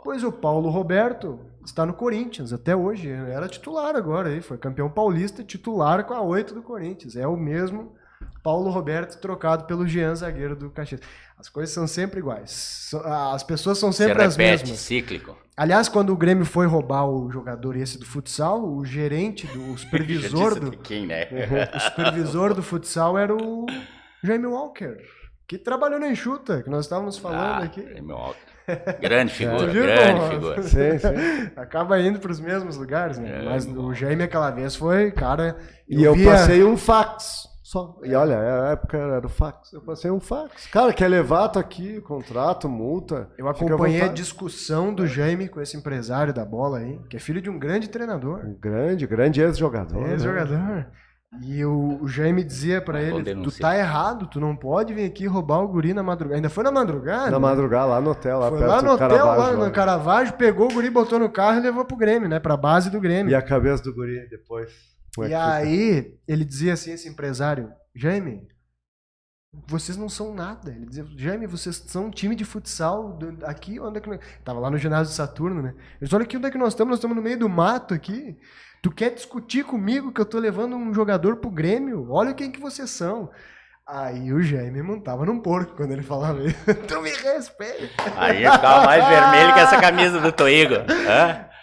Pois o Paulo Roberto está no Corinthians até hoje, era titular agora aí, foi campeão paulista, titular com a 8 do Corinthians. É o mesmo Paulo Roberto trocado pelo Jean, zagueiro do Caxias. As coisas são sempre iguais. As pessoas são Se sempre as repete, mesmas. cíclico. Aliás, quando o Grêmio foi roubar o jogador esse do futsal, o gerente, o supervisor Já disse do, quem, né? o supervisor do futsal era o Jaime Walker, que trabalhou na Enxuta, que nós estávamos falando aqui. Meu óculos. Grande figura, Tu viu grande como- figura. Sim, sim. Acaba indo para os mesmos lugares, né? É, Mas o Jaime aquela vez foi, cara... E eu via- passei um fax. Só. E olha, a época era o fax. Eu passei um fax. Cara, quer levar, tá aqui, contrato, multa. Eu fica à acompanhei a vontade. discussão do Jaime com esse empresário da bola aí, que é filho de um grande treinador. Um grande ex-jogador. né? Ex-jogador. E o Jaime dizia pra Vou ele, tu denunciar. tá errado, tu não pode vir aqui roubar o guri na madrugada. Ainda foi na madrugada? Na madrugada, lá no hotel, lá Foi perto lá no do hotel, Caravaggio. lá no Caravaggio, pegou o guri, botou no carro e levou pro Grêmio, né? Pra base do Grêmio. E a cabeça do guri depois. Como é E que fica? aí, ele dizia assim, esse empresário, Jaime, vocês não são nada. Ele dizia, Jaime, vocês são um time de futsal aqui, onde é que nós... Tava lá no ginásio de Saturno, né? Ele disse, olha aqui onde é que nós estamos no meio do mato aqui. Tu quer discutir comigo que eu tô levando um jogador pro Grêmio? Olha quem que vocês são. Aí o Jaime montava num porco quando ele falava isso. Tu me respeita. Aí ficava mais vermelho que essa camisa do Toigo.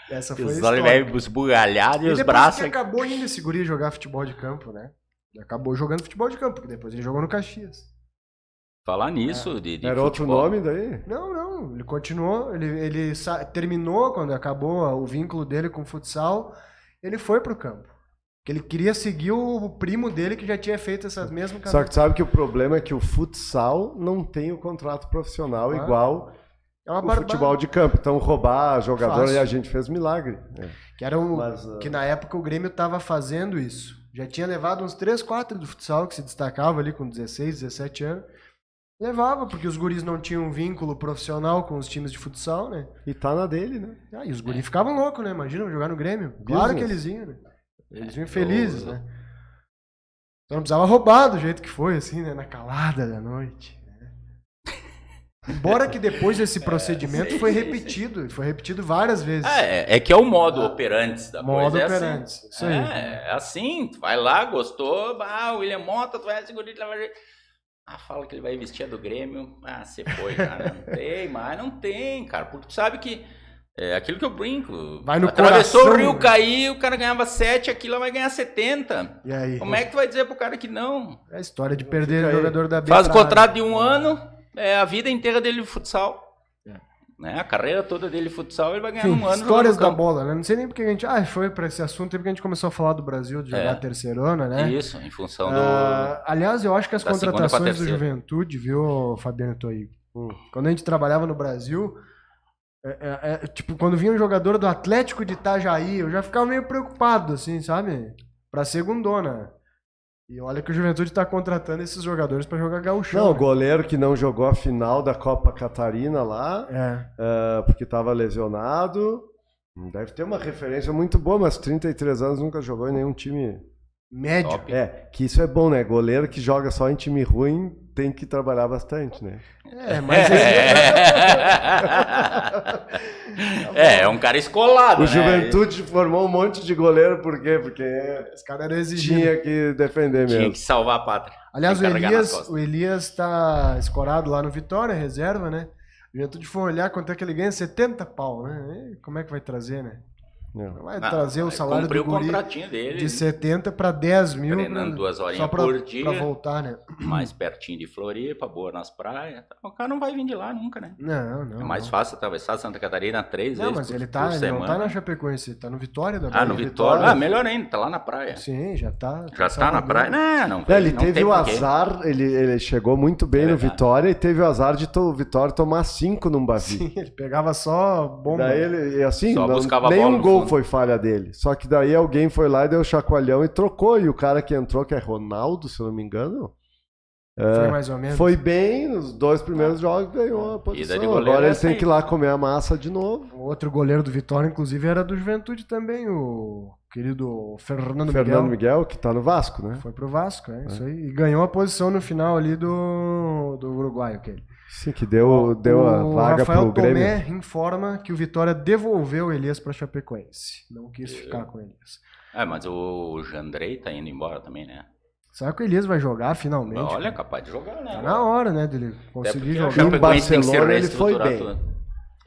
Essa foi os a olhos história. meio esbugalhados e os depois braços... que acabou ainda esse guri jogar futebol de campo, né? Ele acabou jogando futebol de campo, porque depois ele jogou no Caxias. Falar nisso de Era futebol. outro nome daí? Não. Ele continuou, ele terminou quando acabou o vínculo dele com o futsal, ele foi pro campo. Porque ele queria seguir o primo dele que já tinha feito essas mesmas Só que tu sabe que o problema é que o futsal não tem o contrato profissional igual o futebol de campo. Então roubar jogador e a gente fez milagre. Que era que na época o Grêmio estava fazendo isso. Já tinha levado uns 3, 4 do futsal que se destacava ali com 16, 17 anos. Levava, porque os guris não tinham um vínculo profissional com os times de futsal, né? E tá na dele, né? E os guris ficavam loucos, né? Imagina jogar no Grêmio. Claro que eles iam, né? Eles vinham felizes, né? Então não precisava roubar do jeito que foi, assim, né? Na calada da noite. Embora que depois esse procedimento foi repetido várias vezes. É que é o modo operante da modo coisa. operante, Assim. isso aí. É assim, tu vai lá, gostou, o William Mota, tu vai segurar, fala que ele vai vestir a do Grêmio, você foi, cara, não tem, cara, porque tu sabe que é aquilo que eu brinco, vai no atravessou coração, o rio, né? caiu, o cara ganhava 7, aquilo vai ganhar 70. E aí? Como é que tu vai dizer pro cara que não? É a história de perder o jogador da B. Faz o contrato de 1 ano, a vida inteira dele de futsal. Né? A carreira toda dele de futsal, ele vai ganhar um ano. Histórias da bola, né? Não sei nem porque a gente... foi pra esse assunto, porque a gente começou a falar do Brasil, de jogar terceirona, né? Isso, em função do... Aliás, eu acho que as contratações do Juventude, Juventude, viu, Fabiano Toigo? Quando a gente trabalhava no Brasil, tipo, quando vinha um jogador do Atlético de Itajaí, eu já ficava meio preocupado, assim, sabe? Pra segundona. E olha que o Juventude tá contratando esses jogadores pra jogar gauchão. Não, o goleiro que não jogou a final da Copa Catarina lá, porque tava lesionado. Deve ter uma referência muito boa, mas 33 anos nunca jogou em nenhum time médio. Top. Que isso é bom, né? Goleiro que joga só em time ruim tem que trabalhar bastante, né? Mas é um cara escolado, O né? Juventude formou um monte de goleiro, por quê? Porque os caras eram exigidos. tinha que defender mesmo. Tinha que salvar a pátria. Aliás, o Elias tá escorado lá no Vitória, reserva, né? O Juventude foi olhar quanto é que ele ganha, 70 pau, né? E como é que vai trazer, né? Vai trazer o salário do guri dele, de 70 para 10 mil. Treinando 2 horinhas só por dia. Pra voltar, né? Mais pertinho de Floripa, boa nas praias. O cara não vai vir de lá nunca, né? Não. É mais fácil atravessar Santa Catarina 3 vezes Não, mas ele não tá na Chapecoense, ele tá no Vitória da Bahia. No Vitória. Melhor ainda, tá lá na praia. Sim, já tá. Já tá na praia. Não ele teve o azar, ele chegou muito bem no Vitória e teve o azar de o Vitória tomar 5 num Bavi. Sim, ele pegava só bomba. Daí ele, assim, só buscava nenhum bola gol foi falha dele. Só que daí alguém foi lá e deu chacoalhão e trocou. E o cara que entrou, que é Ronaldo, se eu não me engano, foi mais ou menos. foi bem nos 2 primeiros jogos, ganhou a posição. Agora ele tem que ir lá comer a massa de novo. O outro goleiro do Vitória, inclusive, era do Juventude também, o querido Fernando Miguel, que tá no Vasco, né? Foi pro Vasco, isso aí. E ganhou a posição no final ali do uruguaio, aquele. Sim, que deu a vaga pro Grêmio. O Rafael Tomé informa que o Vitória devolveu o Elias pra Chapecoense. Não quis ficar com o Elias. Mas o Jandrei tá indo embora também, né? Será que o Elias vai jogar finalmente? Olha, capaz de jogar, né? Tá na hora, né, dele conseguir jogar. Em Barcelona ele foi bem.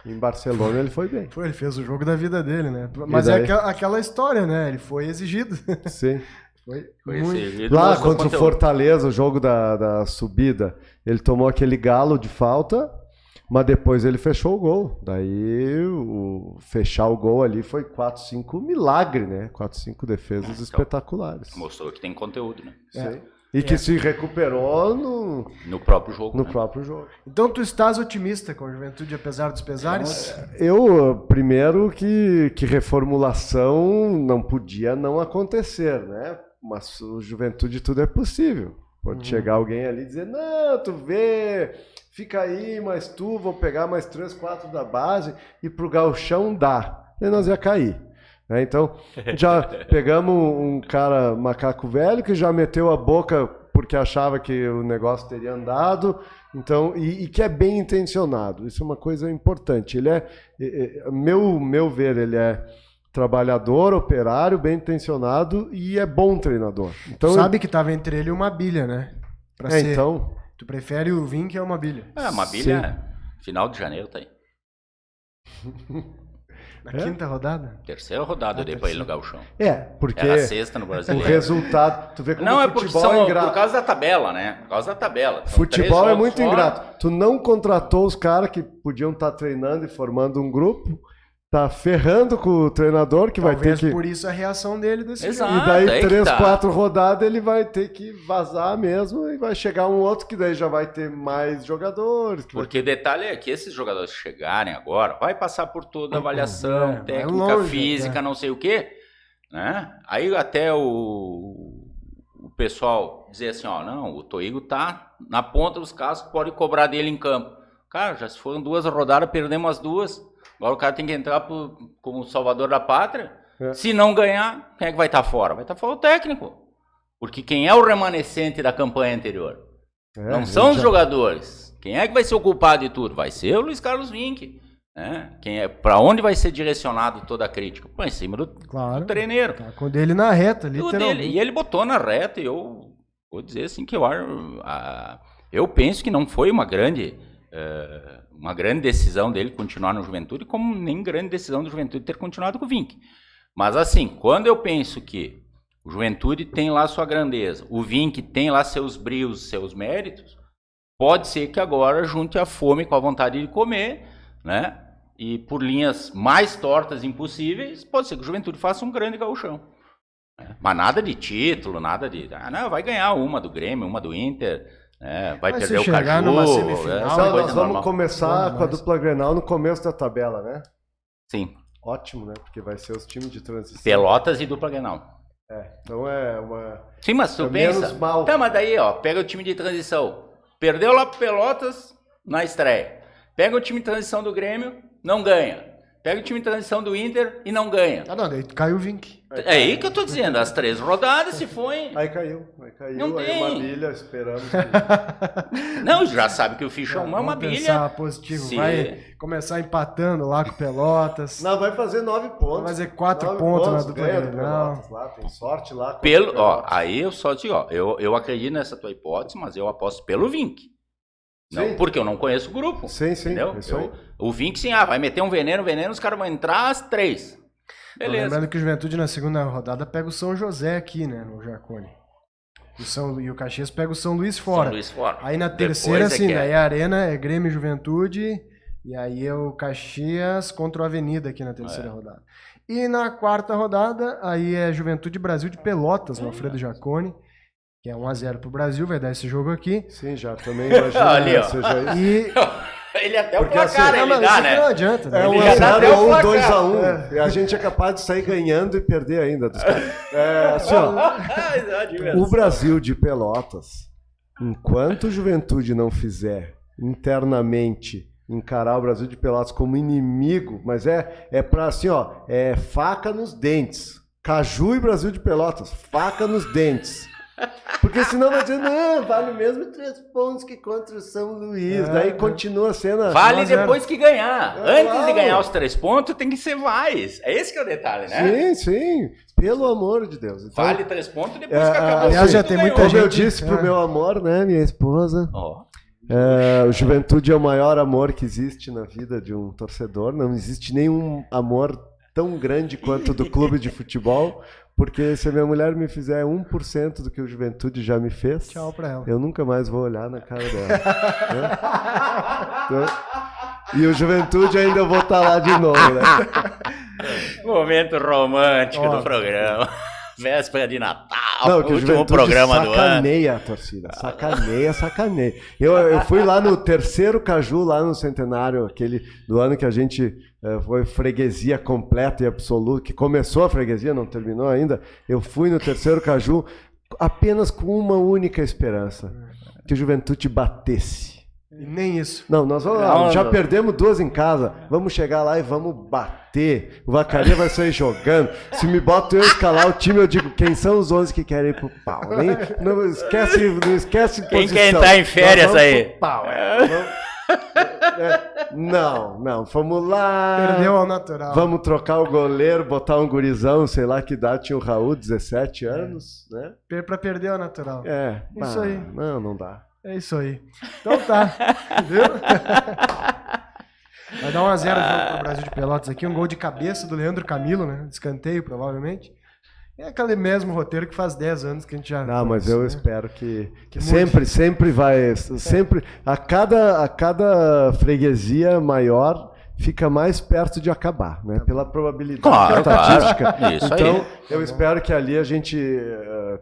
Em Barcelona ele foi bem. Ele fez o jogo da vida dele, né? Mas é aquela história, né? Ele foi exigido. Sim. Foi muito... Lá contra o Fortaleza, o jogo da subida, ele tomou aquele galo de falta, mas depois ele fechou o gol. Daí fechar o gol ali foi 4-5 milagre, né? 4-5 defesas espetaculares. Mostrou que tem conteúdo, né? Sim. E que se recuperou no próprio jogo. No próprio jogo. Então tu estás otimista com a Juventude, apesar dos pesares? Primeiro que reformulação não podia não acontecer, né? Mas o Juventude tudo é possível. Pode chegar alguém ali e dizer, não, tu vê, fica aí, mas vou pegar mais 3, 4 da base e pro gauchão dá. E nós ia cair. Então, já pegamos um cara macaco velho que já meteu a boca porque achava que o negócio teria andado, então, e que é bem intencionado. Isso é uma coisa importante. Ele meu ver, ele é trabalhador, operário, bem intencionado e é bom treinador. Então, sabe que tava entre ele e uma bilha, né? Pra ser. Então... Tu prefere o Vink ou uma bilha? Uma bilha, final de janeiro tá aí. Na quinta rodada? Terceira rodada eu dei pra ele no Gauchão. Porque era a sexta no Brasileiro. O resultado, tu vê como não, o futebol é ingrato. Por causa da tabela, né? Por causa da tabela. São futebol é muito fora. ingrato. Tu não contratou os caras que podiam estar treinando e formando um grupo, tá ferrando com o treinador que Talvez vai ter que... por isso a reação dele desse Exato. jogo. E daí, aí 3, tá. 4 rodadas, ele vai ter que vazar mesmo e vai chegar um outro que daí já vai ter mais jogadores. Porque o detalhe é que esses jogadores chegarem agora, vai passar por toda a avaliação técnica, longe, física, não sei o quê, né? Aí até o pessoal dizer assim, ó, não, o Toigo tá na ponta dos cascos, pode cobrar dele em campo. Cara, já se foram 2 rodadas, perdemos as 2. Agora o cara tem que entrar como salvador da pátria. Se não ganhar, quem é que vai estar fora? Vai estar fora o técnico. Porque quem é o remanescente da campanha anterior? Não são os jogadores. Quem é que vai ser o culpado de tudo? Vai ser o Luiz Carlos Vinck. Né? Para onde vai ser direcionado toda a crítica? Pô, em cima do treineiro. Tá com o dele na reta, literalmente. E ele botou na reta, e eu vou dizer assim que eu penso que não foi uma grande decisão dele continuar no Juventude, como nem grande decisão do Juventude ter continuado com o Vinck. Mas assim, quando eu penso que o Juventude tem lá sua grandeza, o Vinck tem lá seus brios, seus méritos, pode ser que agora junte a fome com a vontade de comer, né? E por linhas mais tortas impossíveis, pode ser que o Juventude faça um grande gauchão. Mas nada de título, nada de... não, vai ganhar uma do Grêmio, uma do Inter... vai perder o Caju, nós vamos começar com a dupla Grenal no começo da tabela, né? Sim. Ótimo, né? Porque vai ser os times de transição. Pelotas e dupla Grenal. Então é uma... Sim, mas tu pensa... Tá, mas daí, ó, pega o time de transição. Perdeu lá pro Pelotas na estreia. Pega o time de transição do Grêmio, não ganha. Pega o time de transição do Inter e não ganha. Não, daí caiu o Vink. É aí que eu tô dizendo, as 3 rodadas se foi... Aí caiu. Não aí tem. uma bilha, esperamos. Não, já sabe que o Fichão é uma bilha. Positivo. Vai começar empatando lá com o Pelotas. Não, vai fazer 9 pontos. Vai fazer 4 pontos na dupla Grenal. Tem sorte lá. Aí eu só digo, ó, eu acredito nessa tua hipótese, mas eu aposto pelo Vinck. Não, porque eu não conheço o grupo. Sim. Entendeu? O Vinck, sim, vai meter um veneno, os caras vão entrar às 3. Beleza. Lembrando que o Juventude na segunda rodada pega o São José aqui, né, no Jacone. E o Caxias pega o São Luís fora. Aí na terceira, sim, daí a Arena é Grêmio e Juventude, e aí é o Caxias contra o Avenida aqui na terceira rodada. E na quarta rodada, aí é Juventude Brasil de Pelotas, no Alfredo Jacone, que é 1-0 pro Brasil, vai dar esse jogo aqui. Sim, já também imagina ali, ó. Seja isso. E... Ele até o placar, assim, ele dá, né? Não adianta, né? É 1-0 ou 2-1. E a gente é capaz de sair ganhando e perder ainda. Assim, ó, o Brasil de Pelotas, enquanto o Juventude não fizer internamente encarar o Brasil de Pelotas como inimigo, mas é pra assim, ó, é faca nos dentes. Caju e Brasil de Pelotas, faca nos dentes. Porque senão vai dizer, não, vale mesmo 3 pontos que contra o São Luís. Daí continua sendo... Vale depois que ganhar. Antes de ganhar os 3 pontos, tem que ser mais. É esse que é o detalhe, né? Sim. Pelo amor de Deus. Então, vale 3 pontos depois que acabou. Aliás, já tem muita como gente... eu disse pro meu amor, né, minha esposa... o Juventude é o maior amor que existe na vida de um torcedor. Não existe nenhum amor tão grande quanto o do clube de futebol... Porque se a minha mulher me fizer 1% do que o Juventude já me fez, tchau pra ela. Eu nunca mais vou olhar na cara dela. Né? Então, e o Juventude ainda eu vou estar lá de novo, né? Momento romântico do programa. Véspera de Natal, não, que o último Juventude programa do ano. Sacaneia a torcida, sacaneia. Eu fui lá no terceiro Caju, lá no Centenário, aquele do ano que a gente foi freguesia completa e absoluta, que começou a freguesia, não terminou ainda. Eu fui no terceiro Caju apenas com uma única esperança, que o Juventude batesse. Nem isso. Não, nós vamos, já perdemos 2 em casa. Vamos chegar lá e vamos bater. O Vacaria vai sair jogando. Se me bota eu escalar o time, eu digo, quem são os 11 que querem ir pro pau? Não esquece Quem posição. quer entrar em férias aí? Pro pau, Não, vamos lá. Perdeu ao natural. Vamos trocar o goleiro, botar um gurizão, sei lá que idade tinha o Raul, 17 anos, né? Pra perder ao natural. Isso aí. Não dá. É isso aí. Então tá. Viu? Vai dar 1-0 o jogo pro Brasil de Pelotas aqui. Um gol de cabeça do Leandro Camilo, né? Escanteio, provavelmente. É aquele mesmo roteiro que faz 10 anos que a gente já... Não, mas eu espero que sempre vai... Sempre, a cada freguesia maior fica mais perto de acabar, né? Pela probabilidade estatística. Claro. Isso então, aí. eu espero que ali a gente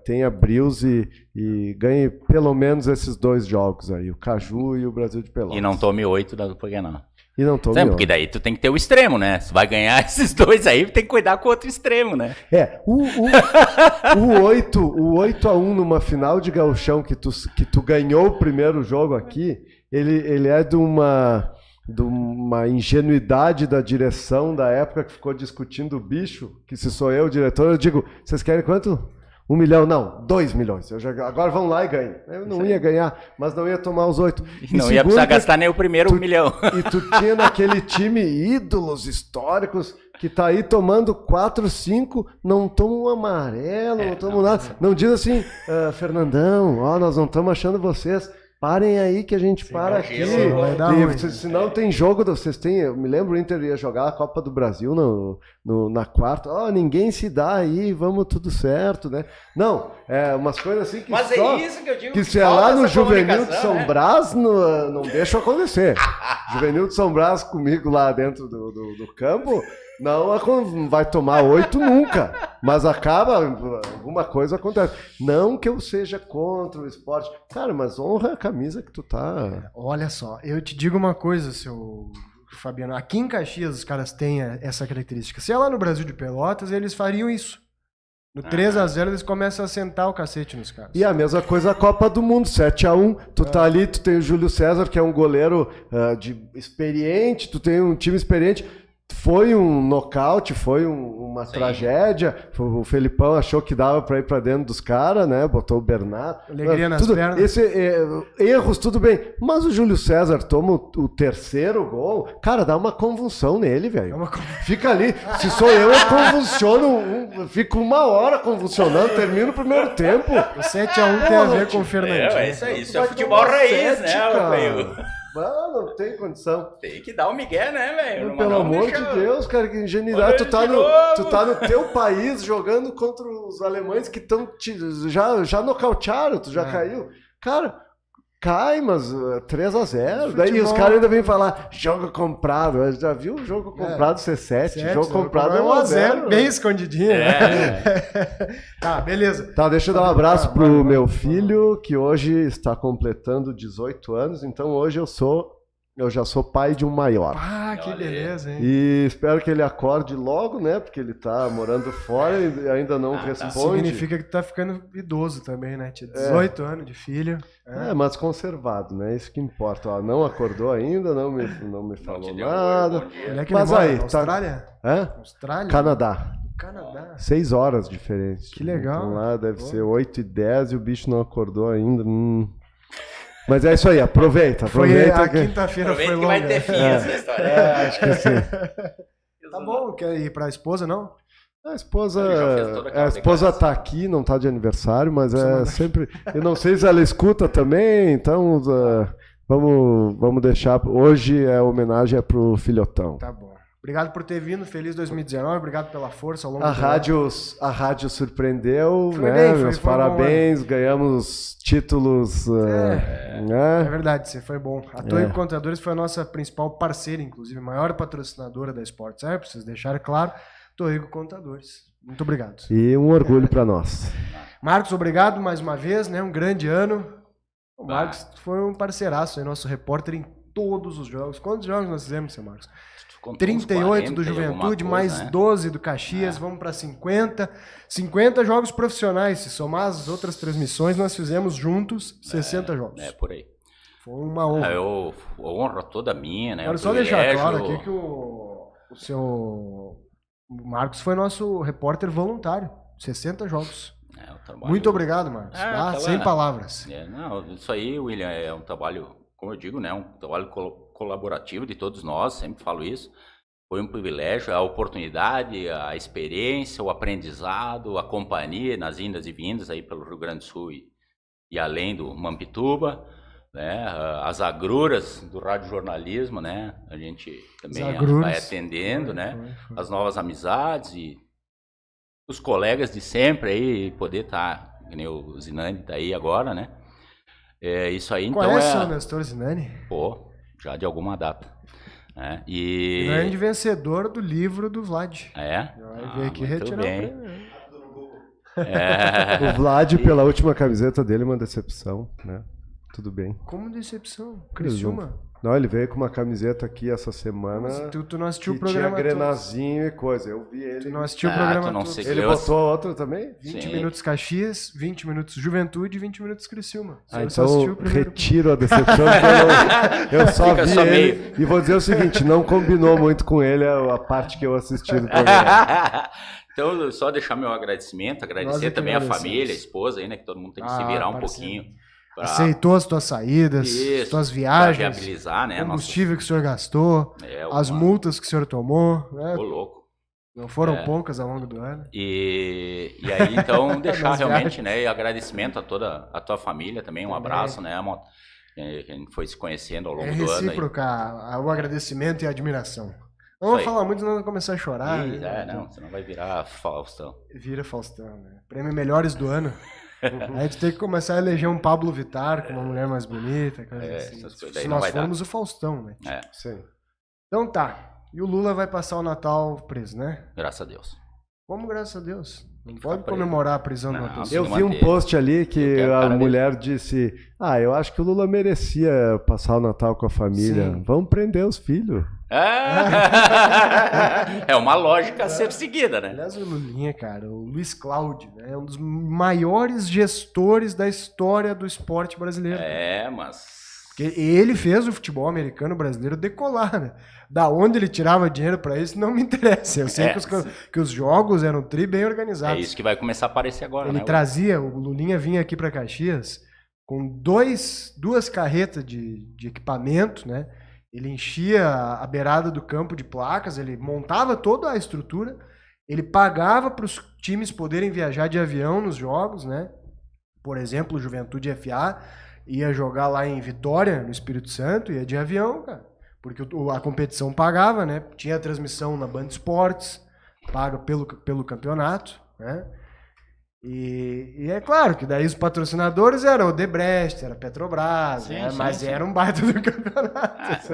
tenha brios e ganhe pelo menos esses 2 jogos aí, o Caju e o Brasil de Pelotas. E não tome 8 da Dupla Grenal. E não tome 8. Porque daí tu tem que ter o extremo, né? Se vai ganhar esses 2 aí, tem que cuidar com o outro extremo, né? O 8-1 numa final de gauchão que tu ganhou o primeiro jogo aqui, ele é de uma ingenuidade da direção da época que ficou discutindo o bicho, que se sou eu o diretor, eu digo, vocês querem quanto? 1 milhão? Não, 2 milhões. Agora vão lá e ganhem. Eu não ia ganhar, mas não ia tomar os 8. Não ia precisar gastar nem o primeiro 1 milhão. E tu tinha naquele time ídolos históricos que tá aí tomando 4, 5, não toma um amarelo, não toma nada. Não diz assim, Fernandão, nós não estamos achando vocês. Parem aí que a gente para aqui. Senão tem jogo, vocês têm. Eu me lembro, o Inter ia jogar a Copa do Brasil na quarta. Ninguém se dá aí, vamos tudo certo, né? Não, umas coisas assim que mas só, é isso que eu digo. Que se é lá no Juvenil de São Brás, não deixa acontecer. Juvenil de São Brás comigo lá dentro do campo. Não vai tomar 8 nunca, mas alguma coisa acontece. Não que eu seja contra o esporte. Cara, mas honra a camisa que tu tá... Olha só, eu te digo uma coisa, seu Fabiano. Aqui em Caxias os caras têm essa característica. Se é lá no Brasil de Pelotas, eles fariam isso. No 3-0 eles começam a sentar o cacete nos caras. E a mesma coisa a Copa do Mundo, 7-1. Tu tá ali, tu tem o Júlio César, que é um goleiro experiente, tu tem um time experiente... Foi um nocaute, foi uma tragédia. O Felipão achou que dava para ir para dentro dos caras, né? Botou o Bernardo. Alegria nas pernas. Erros, tudo bem. Mas o Júlio César toma o terceiro gol. Cara, dá uma convulsão nele, velho. Fica ali. Se sou eu convulsiono. Fico 1 hora convulsionando. Termino o primeiro tempo. O 7-1 tem a ver com o Fernandinho. Isso é futebol raiz, né, cara? Mano, não tem condição. Tem que dar o migué, né, velho? Pelo amor de Deus, cara, que ingenuidade. Tu tá no teu país jogando contra os alemães que estão já nocautearam, tu já caiu. Cara, cai, mas 3-0. Daí os caras ainda vêm falar, jogo comprado. Já viu o jogo comprado ser 7? Jogo comprado é 1-0. Bem escondidinho, né? Tá, beleza. Tá, deixa eu dar um abraço pro meu filho, que hoje está completando 18 anos. Então hoje eu já sou pai de um maior. Ah, que beleza, hein? E espero que ele acorde logo, né? Porque ele tá morando fora e ainda não responde. Significa que tá ficando idoso também, né? Tinha 18 anos de filho. Mas conservado, né? Isso que importa. Ó, não acordou ainda, não me falou nada. Mas aí, Austrália? Austrália? Canadá. 6 horas diferentes. Que legal. Então lá deve ser 8h10 e o bicho não acordou ainda. Mas é isso aí, aproveita. A quinta-feira foi longa. Que vai ter fim essa história. Acho que sim. Tá bom, quer ir pra esposa, não? A esposa tá aqui, não tá de aniversário, mas sempre... Eu não sei se ela escuta também, então vamos deixar... Hoje a homenagem é pro filhotão. Tá bom. Obrigado por ter vindo, feliz 2019, obrigado pela força ao longo do ano. A rádio surpreendeu, né? Meus parabéns, ganhamos títulos. É verdade, você foi bom. A Toigo Contadores foi a nossa principal parceira, inclusive, maior patrocinadora da Sports Air, vocês deixaram claro, Toigo Contadores. Muito obrigado. E um orgulho para nós. Marcos, obrigado mais uma vez, né? Um grande ano. O Marcos foi um parceiraço, nosso repórter em todos os jogos. Quantos jogos nós fizemos, seu Marcos? 38 do Juventude, mais 12 do Caxias, vamos para 50. 50 jogos profissionais, se somar as outras transmissões, nós fizemos juntos 60 jogos. Por aí. Foi uma honra. Honra toda minha, né? Quero só deixar claro aqui que o Marcos foi nosso repórter voluntário. 60 jogos. Muito obrigado, Marcos. Sem palavras. Isso aí, William, é um trabalho, como eu digo, né? Um trabalho colaborativo de todos nós, sempre falo isso. Foi um privilégio, a oportunidade, a experiência, o aprendizado, a companhia nas indas e vindas aí pelo Rio Grande do Sul e além do Mampituba, né? As agruras do radiojornalismo, né? A gente também vai atendendo, né? As novas amizades e os colegas de sempre aí, poder estar, que nem o Zinani tá aí agora, né? Isso aí, então Conhece o Nestor Zinani? Pô, já de alguma data. Grande vencedor do livro do Vlad. Vai ver aqui retirar bem. O Vlad, pela última camiseta dele, uma decepção, né? Tudo bem. Como decepção? Criciúma? Não, ele veio com uma camiseta aqui essa semana. Mas tu não assistiu o programa tinha grenazinho e coisa. Eu vi ele. Tu não assistiu o programa todo. Ele botou outra também? 20 minutos Caxias, 20 minutos Juventude e 20 minutos Criciúma. Então retiro a decepção, porque eu só vi ele. E vou dizer o seguinte, não combinou muito com ele a parte que eu assisti no programa. Então, só deixar meu agradecimento, agradecer também a família, a esposa aí, né, que todo mundo tem que se virar um pouquinho. Aceitou as tuas saídas, as tuas viagens, viabilizar, né, combustível que o senhor gastou, as multas que o senhor tomou. Né? Ô, louco. Não foram poucas ao longo do ano. E aí, então, deixar realmente, né, agradecimento a toda a tua família também, um abraço, né, que a gente foi se conhecendo ao longo do ano. É recíproca o agradecimento e a admiração. Não vou falar muito, senão eu vou começar a chorar. Não, senão vai virar Faustão. Vira Faustão, né? Prêmio Melhores do Ano. A gente tem que começar a eleger um Pablo Vittar com uma mulher mais bonita, assim. Se nós formos o Faustão, né? Sim. Então tá. E o Lula vai passar o Natal preso, né? Graças a Deus. Como graças a Deus? Não pode comemorar a prisão de uma pessoa. Eu vi um post ali que a mulher disse: eu acho que o Lula merecia passar o Natal com a família. Sim. Vamos prender os filhos. É uma lógica a ser seguida, né? Aliás, o Lulinha, cara, o Luiz Cláudio, né, é um dos maiores gestores da história do esporte brasileiro. Mas... Porque ele fez o futebol americano brasileiro decolar, né? Da onde ele tirava dinheiro pra isso não me interessa. Eu sei que os jogos eram bem organizados. É isso que vai começar a aparecer agora, ele trazia, o Lulinha vinha aqui pra Caxias com duas carretas de equipamento, né? Ele enchia a beirada do campo de placas, ele montava toda a estrutura, ele pagava para os times poderem viajar de avião nos jogos, né? Por exemplo, o Juventude FA ia jogar lá em Vitória, no Espírito Santo, ia de avião, cara. Porque a competição pagava, né? Tinha a transmissão na Band Esportes, paga pelo campeonato, né? E é claro que daí os patrocinadores eram o Debrecht, era Petrobras, né? Mas era um baita do campeonato.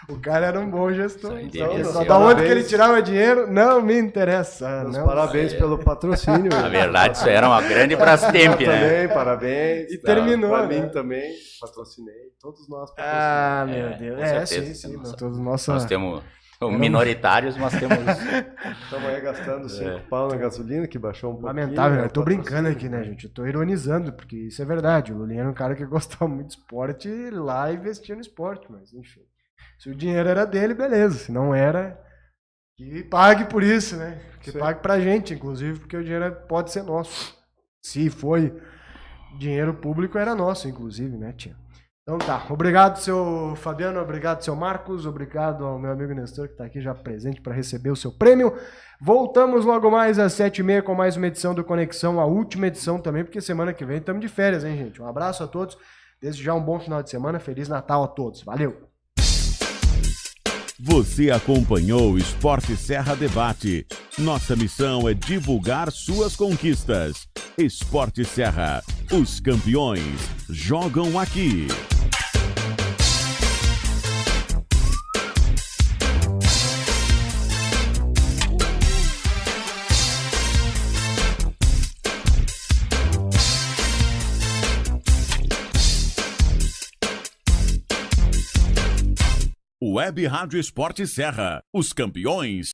O cara era um bom gestor. Então, da onde que ele tirava dinheiro, não me interessa. Parabéns pelo patrocínio. Na verdade, isso era uma grande Brastemp, né? Também, parabéns. E terminou. Para mim também, patrocinei. Todos nós patrocinamos. Meu Deus. Sim. Todos nós temos... minoritários, mas temos... Estamos aí gastando 5 pau na gasolina, que baixou um pouquinho. Lamentável, né? Eu tô brincando aqui, né, gente? Eu tô ironizando, porque isso é verdade. O Lulinha era um cara que gostava muito de esporte e lá investia no esporte, mas enfim. Se o dinheiro era dele, beleza. Se não era, que pague por isso, né? Que pague pra gente, inclusive, porque o dinheiro pode ser nosso. Se foi dinheiro público, era nosso, inclusive, né, tia? Então tá, obrigado seu Fabiano, obrigado seu Marcos, obrigado ao meu amigo Nestor que está aqui já presente para receber o seu prêmio. Voltamos logo mais às 7h30 com mais uma edição do Conexão, a última edição também, porque semana que vem estamos de férias, hein, gente? Um abraço a todos, desde já um bom final de semana, Feliz Natal a todos, valeu! Você acompanhou o Esporte Serra Debate. Nossa missão é divulgar suas conquistas. Esporte Serra, os campeões jogam aqui. Web Rádio Esporte Serra, os campeões